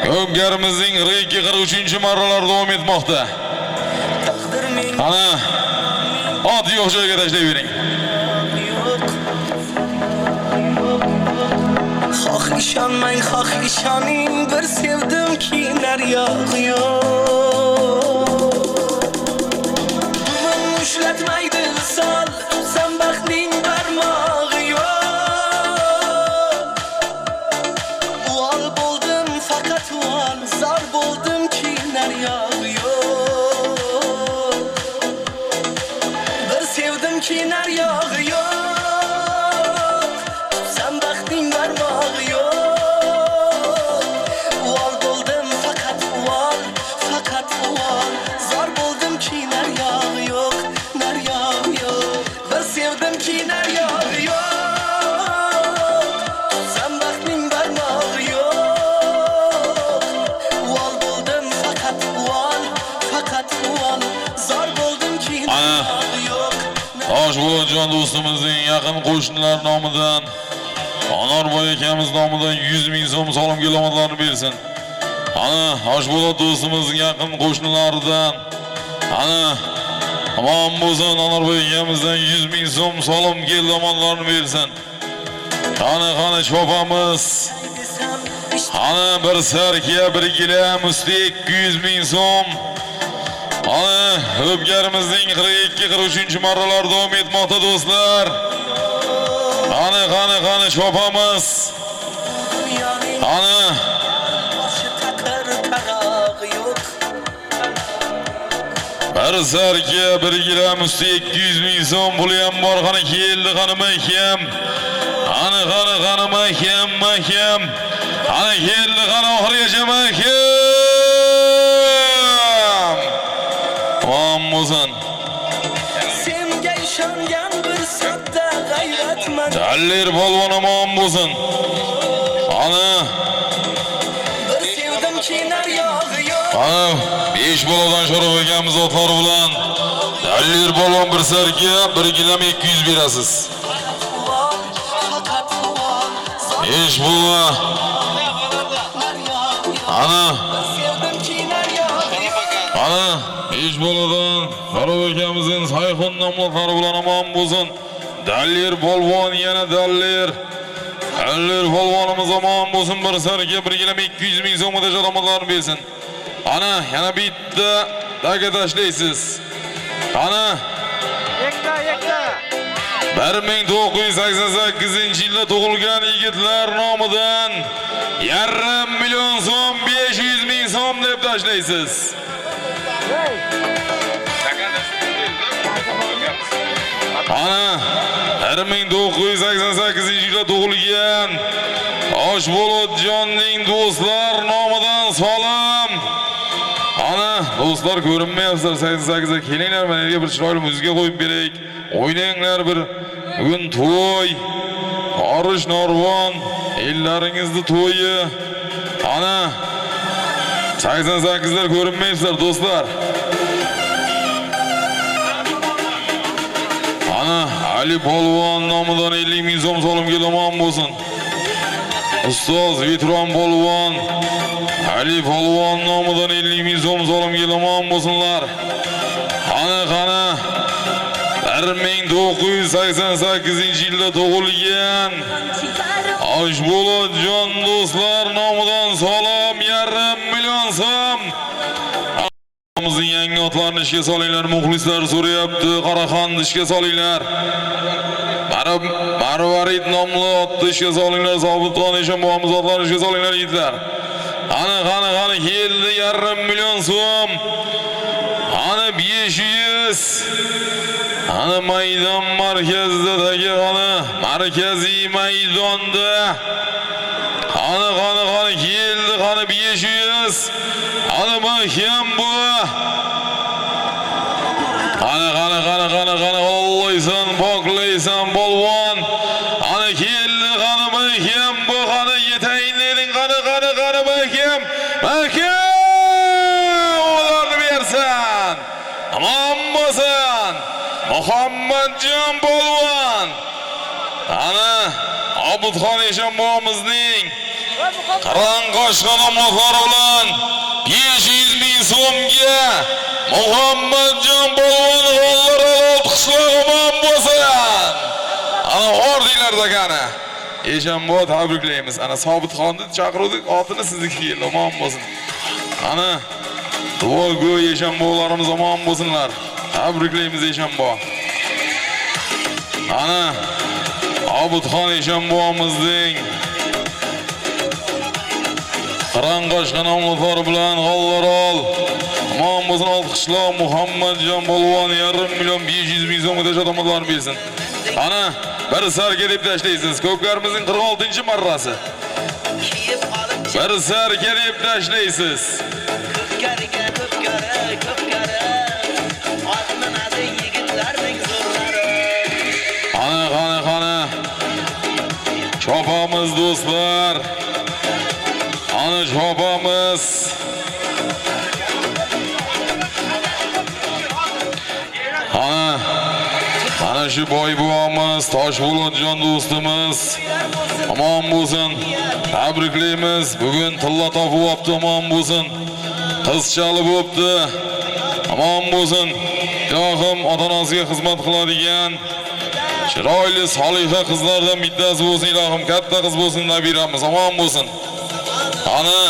Ko'mgarimizning 42-43 marralar davom etmoqda. Ana ot yo'q joyga tashlayvering. Xoh ishonmang, xoh ishoning, bir sevdim ki naryog' yo'q. Dumim ushlatmaydi sol, zambaxning barmog'i yo'q. Uvol bo'ldim, faqat uvol, zor bo'ldim ki naryog' yo'q. Bir sevdim ki naryog' yo'q. Zambaxning barmog'i yo'q. Uvol bo'ldim, faqat uvol, zor bo'ldim ki naryog' yo'q, naryog' yo'q. Bir sevdim ki naryog' yo'q. Zambaxning barmog'i yo'q. Uvol bo'ldim, faqat uvol, zor bo'ldim ki naryog' yo'q. Toshbo'lonjon do'stimizning yaqin qo'shnilar nomidan Anarboy akamiz nomidan 100 ming so'm solim gilomatlarni bersin. Ana Toshbo'lon do'stimizning yaqin qo'shnilaridan ana omon bo'lsin, Anarboy akamizdan 100 ming so'm solim gilomatlarni bersin. Qani chopamiz. Ana bir sarkiya bir gilam ustiga 200 ming so'm. Ana hübgarimizning 42-43 marralar davom etmoqda do'stlar. Qani chopamiz. Ana bir zarga 1 gram usti 200 ming so'm puli ham bor. Qani keldi qanimay-kam. Qani qanimay-kam. Qani keldi qani oxirigacha mahkam. Tamam bo'lsin. Senga ishongan bir sodda g'ayratman. Dallir polvon omon bo'lsin. Qani Bir sevdim kinar yog'i yo'q. Qani 5 boladan sho'roq ekanmiz otlar bilan. Dallir polvon bir sarga 1 kg 200 berasiz. Faqat quvon. 5 bola. Ana Sevdim kinar yog'i yo'q. Ana 5 boladan sho'roq ekamizning sayxon nomlari bilan omon bo'lsin. Dallir polvon yana dallir. Dallir polvonimiz omon bo'lsin. Bir sarga 1 kg 200 ming so'mda jaromatlarni bersin. Ana yana bitta daga tashlaysiz. Ana 1988-yilda tug'ilgan yigitlar nomidan 1,5 million so'm 500 ming so'm deb tashlaysiz. Ana 1988-yilda tug'ilgan Oshbolotjonning do'stlar nomidan salom. Ana do'stlar ko'rinmayapsizlar 88 ga kelinglar, mana yerga bir chiroyli muzika qo'yib beraylik. O'ynanglar bir. Bugun to'y. Orish Norvon, ellaringizning to'yi. Ana 88lar ko'rinmayapsizlar do'stlar. Ana Ali polvon nomidan 50 ming so'm solimga omon bo'lsin. Ustoz Vitron polvon Ali polvon nomidan 50 ming so'm solimga omon bo'lsinlar. Qani 1988-yilda tug'ilgan Oshbolotjon do'stlar nomidan salom 1,5 million so'm. Bizning yangi otlarni ishga solinglar, muxlislar so'rayapti. Qaraqanni ishga solinglar. Marvarid nomli otni ishga solinglar. Sobitxon Eshonboyimiz otlarni ishga solinglar yigitlar. Qani keldi 1,5 million so'm. Qani 500. Qani maydon markazidagi markaziy maydonda. Qani keldi qani 500. Qani mahkam bu. Qani Allohsan poklaysan polvon. Qani keldi qani mahkam bu. Qani yetayinlading qani mahkam. Ularni bersan. Tamam bo'lsin. Muhammadjon polvon. Qani Obudxon Eshonboyimizning Qaranqoshqon omoqlari bilan 500 ming so'mga Muhammadjon polvon g'ollar qishlog'i omon bo'lsin. Ana ordinglar degani. Eshonboy tabriklaymiz. Ana Sobitxonni chaqirdik, otini sizniki keldi, omon bo'lsin. Ana duogo Eshonboylarimiz omon bo'lsinlar. Tabriklaymiz Eshonboy. Ana Obudxon Eshonboyimizning Qaranqoshqon nomlari bilan g'ollarol omon bo'lsin. Olqishlar Muhammadjon polvon 1,5 million 500 ming so'mga jaromatlarni bersin. Ana bir sarga deb tashlaysiz. Ko'pkarimizning 46-marrasi. Bir sarga deb tashlaysiz. Qani chopamiz do'stlar. Ana chopamiz. Ana shu boy buvomiz, Toshbolotjon do'stimiz omon bo'lsin. Tabriklaymiz. Bugun tilla topib olibdi, omon bo'lsin. Qizchali bo'libdi. Omon bo'lsin. Ilohim ota-onasiga xizmat qiladigan chiroyli soliha qizlardan bittasi bo'lsin. Ilohim katta qiz bo'lsin, nabiramiz omon bo'lsin. Ana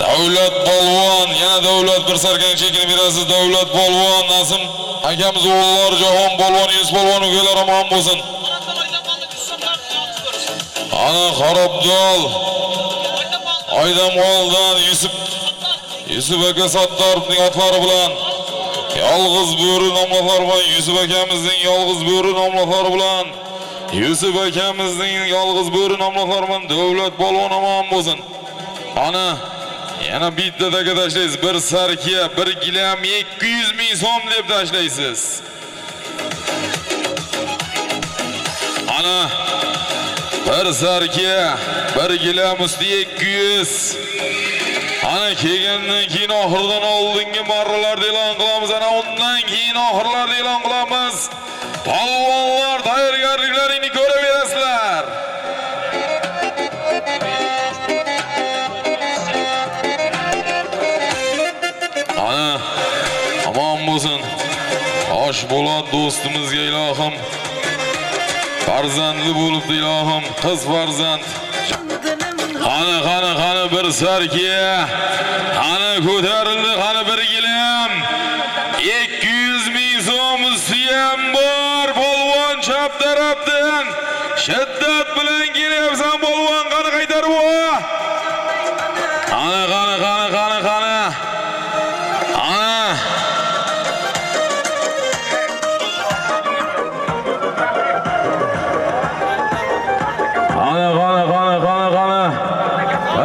Davlat polvon, yana davlat bir sarkan chekini berasiz. Davlat polvon, Nasim akamiz o'g'illar, Jahon polvon, Yusuf polvon ukalar omon bo'lsin. Ana Xarobdol, Oydamoldan Yusuf aka Sattorovning otlari bilan yolg'iz bo'ri nomlari bilan Yusuf akamizning yolg'iz bo'ri nomlari bilan Yusuf akamizning yolg'iz bo'ri nomlari bilan davlat polvon omon bo'lsin. Ana yana bittadagi tashlaysiz. Bir sarkiya 1 gilam 200 ming so'm deb tashlaysiz. Ana bir sarkiya 1 gilam usti 200. Ana kelgandan keyin oxirdan oldingi marralarda e'lon qilamiz. Ana undan keyin oxirlarda e'lon qilamiz. Polvonlar tayyorgarliklaringni ko'raverasizlar. Ana omon bo'lsin. Osh bo'ladi do'stimizga ilohim. Farzandli bo'libdi ilohim, qiz farzand. Qani bir sarkiya. Qani ko'tarildi, qani 1 gilam 200 ming so'm suyam bor. Polvon chap tarafdan shiddat bilan kelyapsan polvon, qani qaytarib o. Qani.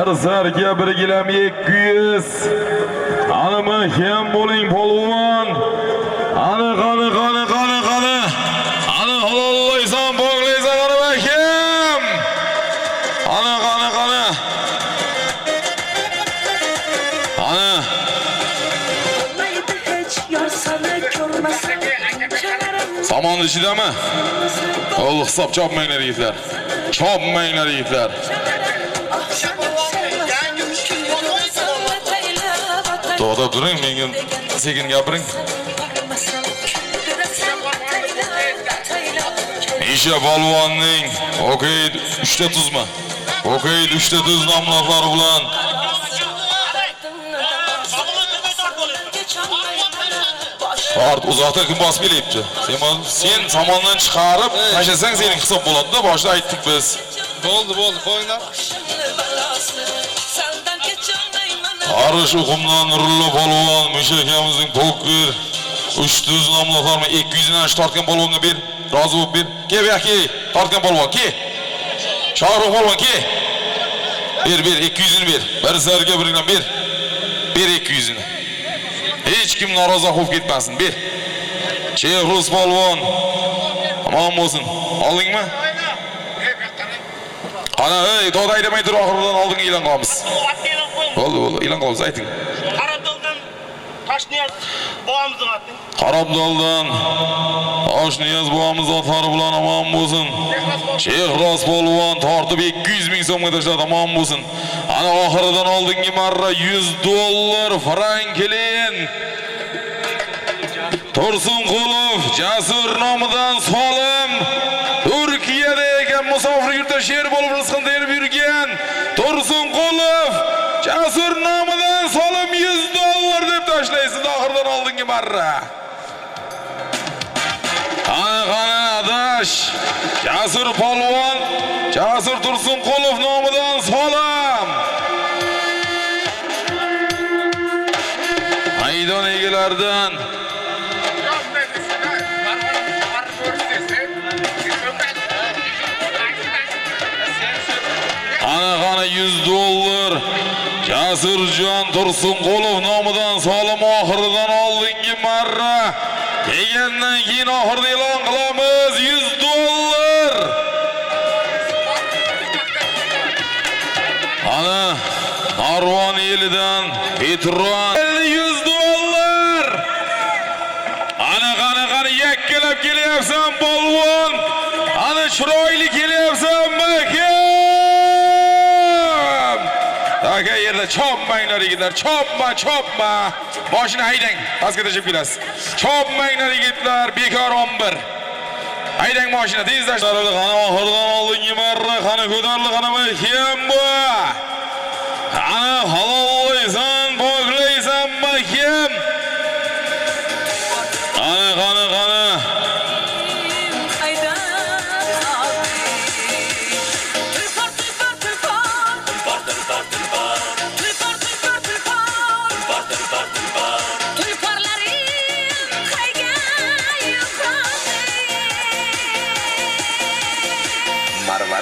Bir sarkiya 1 gilam 200. Ana mahkam bo'ling polvon. Ana qani. Ana halollaysan, bog'laysan ana mahkam. Ana. Ana. Saman ichidami? O'l hisob chopmanglar yigitlar. Chopmanglar yigitlar. To'xtab turing, menga sekin gapiring. Isha polvonning okey 3 ta tuzmi? Okey 3 ta tuz nomlari bilan Art uzoqda kim bosib kelyapti? Sen samondan chiqarib tashlasang sening hisob bo'ladi-da, boshida aytdik biz. Bo'ldi, qo'yinglar. Arış okumdan Nurullo polvon, Mushakamizning poker 300 nomlari 200 dan tortgan polvonga ber. Rozi bo'lib ber. Kel yoki tortgan polvon, kel. Shohruh polvon, kel. Ber 200 ni ber. Bir sarga biringdan ber. Ber 200 ni. Hech kim norozi bo'lib ketmasin, ber. Chehruz polvon. Omon bo'lsin. Oldingmi? Ana, ey, to'da aytmay tur, oxiridan oldinga e'lon qilamiz. Bo'ldi, e'lon qilamiz, ayting. Xarobdoldan Toshniyaz bobomizning oti. Xarobdoldan Toshniyaz bobomizning otlari bilan omon bo'lsin. Shehroz polvon tortib 200 ming so'mga tashladi, omon bo'lsin. Ana oxiridan oldingi marra $100 Franklin Tursunqulov Jasur nomidan solim Turkiyada ekan musofir yurtda sher bo'lib rizqini terib yurgan Tursunqulov Jasur nomidan solim $100 deb tashlaysiz oxirdan oldingi marra. Qani adash Jasur polvon Jasur Tursunqulov nomidan solim. Maydon egalaridan Ana $100 Jasurjon Tursunqulov nomidan solim oxiridan oldingi marra. Degandan keyin oxirda e'lon qilamiz $100. Ana Narvon elidan Petron $100. Ana qani yakkalab kelyapsan polvon. Ana chiroyli kelyapsan mahkam. Aka yerda chopmanglar yigitlar, chopma. Boshini haydang, pastga tashib kelasiz. Chopmanglar yigitlar, bekor 11. Haydang mashina, tezlash. Qani oxirdan oldingi marra, qani ko'tarildi, qani mahkam bu. Ana halol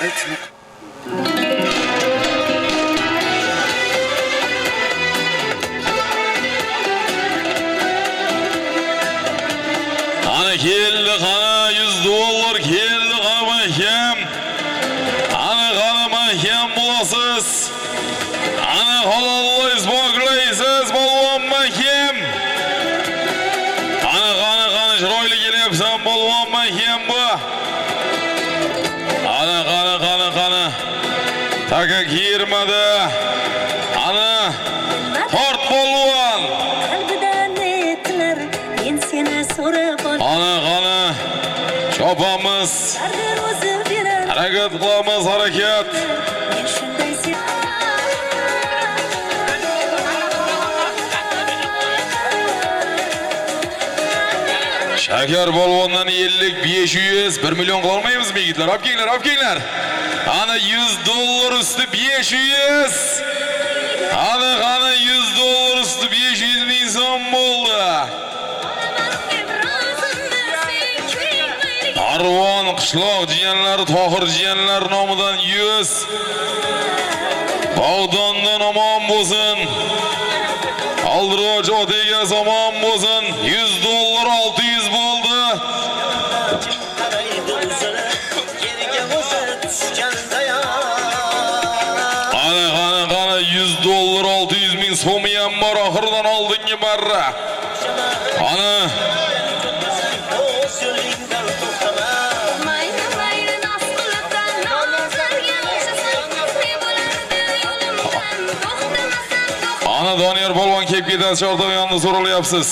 Kabaret Ana keldi qana $100 keldi qana mahkam. Ana qana mahkam bo'lasiz. Ana halollaysiz, bog'laysiz, polvon mahkam. Ana qana chiroyli kelyapsan, polvon mahkam bu. Ana qana. Taka kirmadi. Ana tort polvon. Qalbidan netlar, men seni so'rab Ana chopamiz. o'zi berar. Harakat qilamiz, harakat. Men shunday Shakar polvondan 50, 500, 1 million qila olmaymizmi yigitlar? Olib kelinglar. Ana $100 üstü 500. Ana $100 üstü 500 ming so'm bo'ldi. Arvon qishloq jiyanlari, Tohir jiyanlar nomidan 100. Bog'dondan omon bo'lsin. Aldiroch otiga omon bo'lsin. $100 600 bo'ldi. Qaraydi o'zini, yerga o'zi tushganda ya. Ana $100 600 ming so'mi ham bor, oxirdan oldingi marra. Ana O'z yo'lingdan to'xtama. Ana Doniyor polvon kelib ketasiz, chortoq yonida so'ralyapsiz.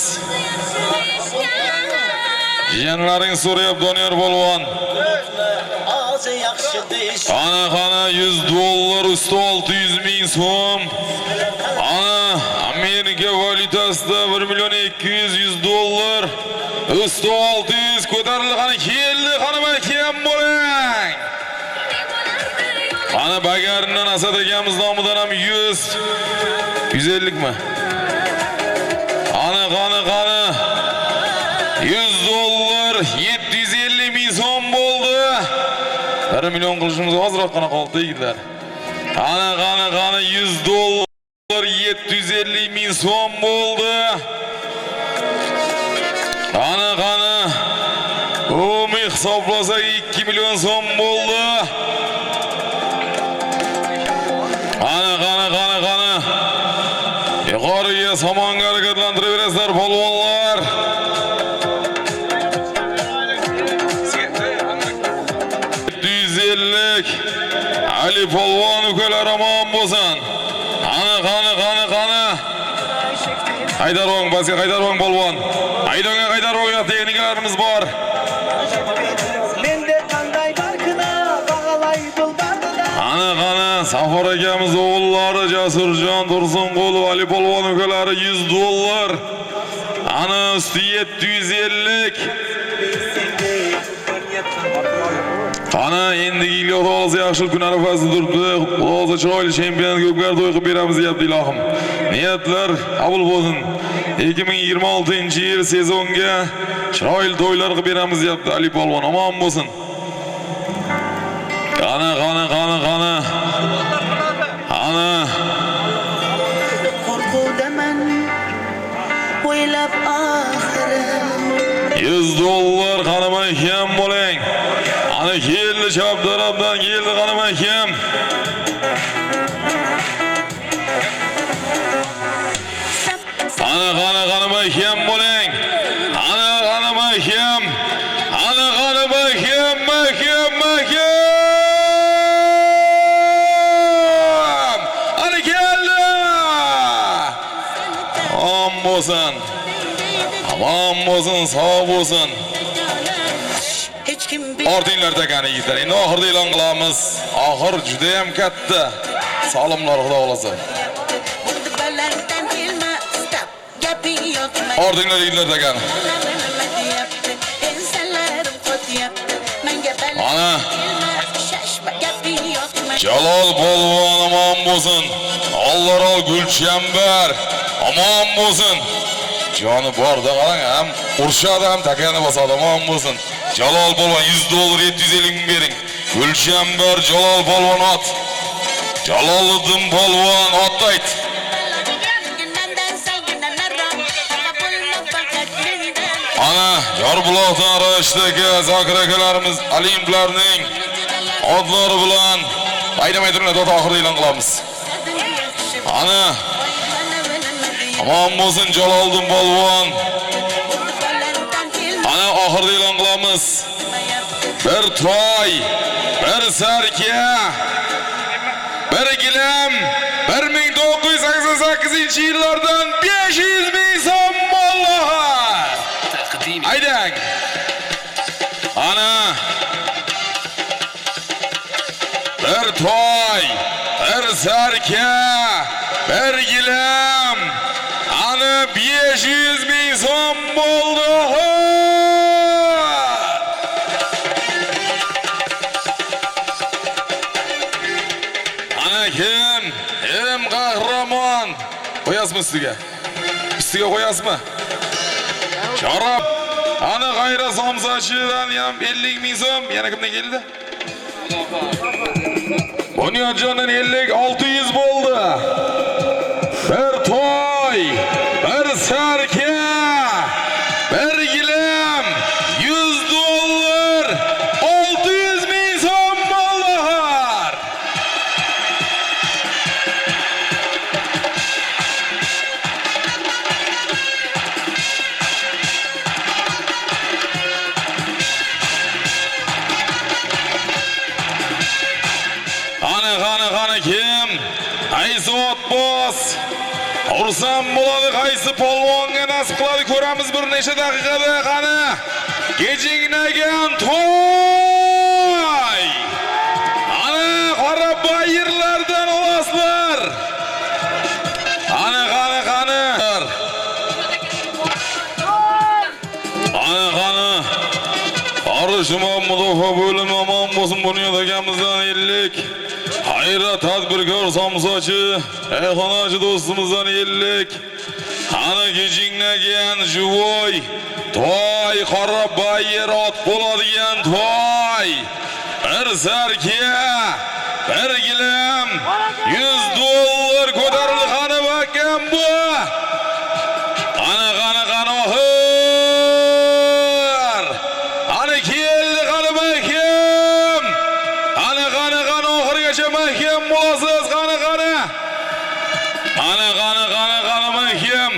Jiyanlaring so'rayapti Doniyor polvon. Ozi yaxshi deyish. Ana $100 üstü 600 ming so'm. Ana Amerika valyutasida 1 million 200 $100 üstü 600 ko'tarildi. Qani keldi, qani mahkam bo'ling. Ana Bagaridan Asad akamiz nomidan ham 100 150 mi? Ana $100 750 ming so'm bo'ldi. 1 million qilishimiz ozroq qana qoldi yigitlar. Ana $100 750 ming so'm bo'ldi. Ana umi hisoblasak 2 million so'm bo'ldi. Ana yuqoriga somonga harakatlantirib polvonlar. Ali polvon ukalar omon bo'lsin. Ana. Haydarong, bazga haydarong polvon. Haydonga haydarong texnikalarimiz bor. Mende qanday barkina bag'alaydi bardida. Ana Safar akamiz o'g'illari Jasurjon, Tursunqul, Ali polvon ukalari $100. Ana üstü 750. Ana endi yillar o'zi yaxshi kun arafasida turibdi. O'zi chiroyli chempionat ko'pkar to'y qilib beramiz deyapti ilohim. Niyatlar qabul bo'lsin. 2026-yil sezonga chiroyli to'ylar qilib beramiz deyapti Ali polvon. Omon bo'lsin. Qani. Ana Qo'rquvdaman o'ylab oxirim. $100 qani mahkam bo'ling. Ana keldi chap tarafdan keldi qani mahkam. Ana mahkam bo'ling. Ana mahkam. Ana keldi. Omon bo'lsin, sog' bo'lsin. Hech kim Ortinglar takani yigitlar. Endi oxirda e'lon qilamiz. Oxir juda ham katta. Salomlar xudo xolasa. Ortinglar yigitlar takani. Ana Jalol polvon omon bo'lsin. Allarol Gulchambar omon bo'lsin. Joni borda qarang, ham urishadi ham takani bosadi, omon bo'lsin. Jalol polvon $100 750 ming bering. Gulchambar Jalol polvon ot. Jaloliddin polvon otlaydi. Ana Yorbuloqdan Rashdagi Zokir akalarimiz olimplarning odlari bilan bayramay turgan ot oxirida e'lon qilamiz. Ana Aman bo'lsin Jaloliddin polvon. Ana oxirida e'lon qilamiz. Bir toy, bir sarka, bir gilam 1988-yillardan 500 ming so'm mollar. Aydang. Ana bir toy, bir sarka, bir gilam. Ana 500 ming so'm bo'ldi. Kim qahramon? Qo'yasizmi ustiga? Ustiga qo'yasizmi? Sharaf. Ana G'ayra Somsachidan ham 50 ming so'm. Yana kimdan keldi? Bunyodjondan 50 600 bo'ldi. Bir toy, bir sarka, bir gilam, 100 dollar, 600 ming so'm mollar. Qani kim? Qaysi otboz? Ursam bo'ladi, qaysi polvonga nasib qiladi ko'ramiz bir necha daqiqada. Qani kechingnagan to'y. Ana qora bayirlardan olasizlar. Qani. Arishimon mudofaa bo'limi omon bo'lsin. Bunyod akamizdan 50. Hayra tadbirkor Somsachi, ayxonachi do'stimizdan 50. Ana kechingnagan juvoy toy, qora bayir ot bo'ladigan toy. Bir sarka, bir gilam, 100 dollar ko'tarildi. Qani bakam bu. Ana oxir. Ana keldi qani bakam. Ana oxirgacha mahkam bo'lasiz. Qani. Ana mahkam.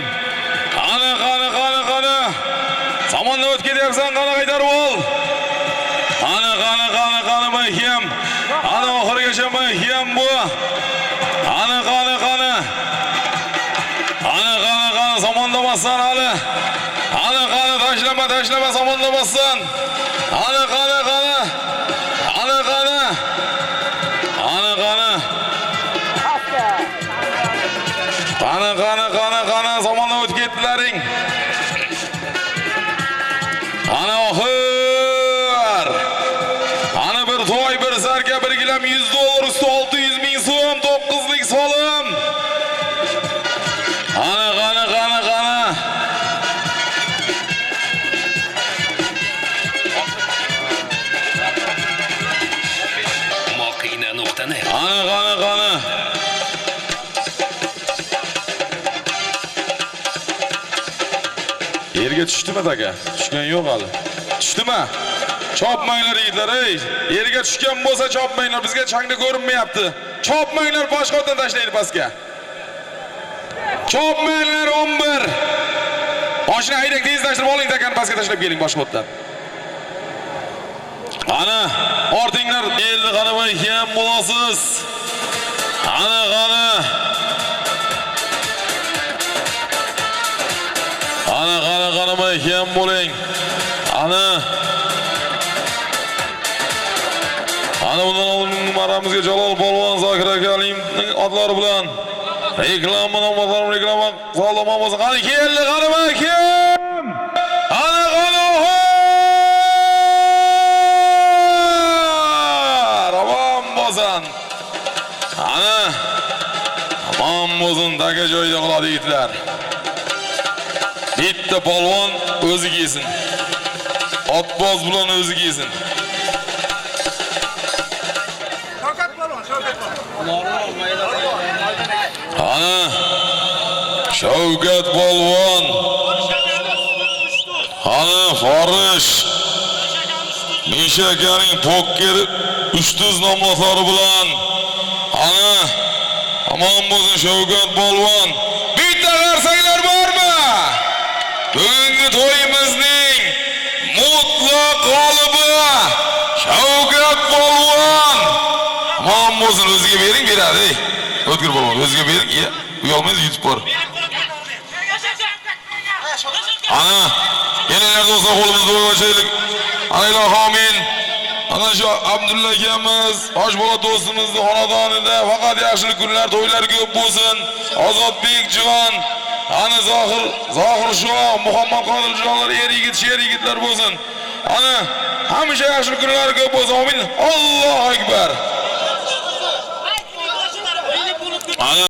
Qani. Zamonda o'tib ketyapsan, qani qaytarib ol. Qani mahkam. Ana oxirgacha mahkam bu. Qani. Zamonda bassan hali. Qani tashlama zamonda bassan. Qani. Qani zamonda o'tib ketdilaring. Ana oxir. Ana bir toy, bir sarka, bir gilam 100 dollar usti 600 ming so'm 9lik solim. Ana. Moqina.net. Ana. Yerga tushdimi aka? Tushgan yo'q hali. Tushdimi? Chopmanglar yigitlar, ey. Yerga tushgan bo'lsa chopmanglar, bizga changda ko'rinmayapti. Chopmanglar, boshqotdan tashlaydi pastga. Chopmanglar 11. Mashina haydang, tez tashlab oling, takani pastga tashlab keling boshqotdan. Ana, ortinglar elni qaramay ham bo'lasiz. Ana. Qaramay ham bo'ling. Ana bundan oldin numaramizga Jalol polvon, Zokir akaning odlari bilan reklama sog'lom bo'lsin. Qani keldi, qaramay kim? Ana. Aman bo'lsin. Ana aman bo'lsin, daga joyda qoladi yigitlar. Bitta polvon o'zi kiysin. Otboz bilan o'zi kiysin. Ana Shavkat Polvon, ana Farish Mishakaning pokker 300 nomlari bilan ana aman bo'lsin Shavkat Polvon. Bitta qarsanglar bormi? Bugungi to'yimizning mutlaq g'olibi Shavkat Polvon. Aman bo'lsin, o'ziga bering, beradi. O'tkir Polvon, o'ziga bering, uyolmaysiz yutib bor. Ana, kelinglar do'stlar, qo'limizni qo'yaylik. Ana ilohi amin. Ana shu Abdulla akamiz, Toshbola do'stimizning xonadonida faqat yaxshi kunlar, to'ylar ko'p bo'lsin. Ozodbek Jivon, ana Zohir Shoh, Muhammad Qodirjonlar er-yigit, sher-yigitlar bo'lsin. Ana hamisha yaxshi kunlar ko'p bo'lsin. Amin. Allohu akbar. Ana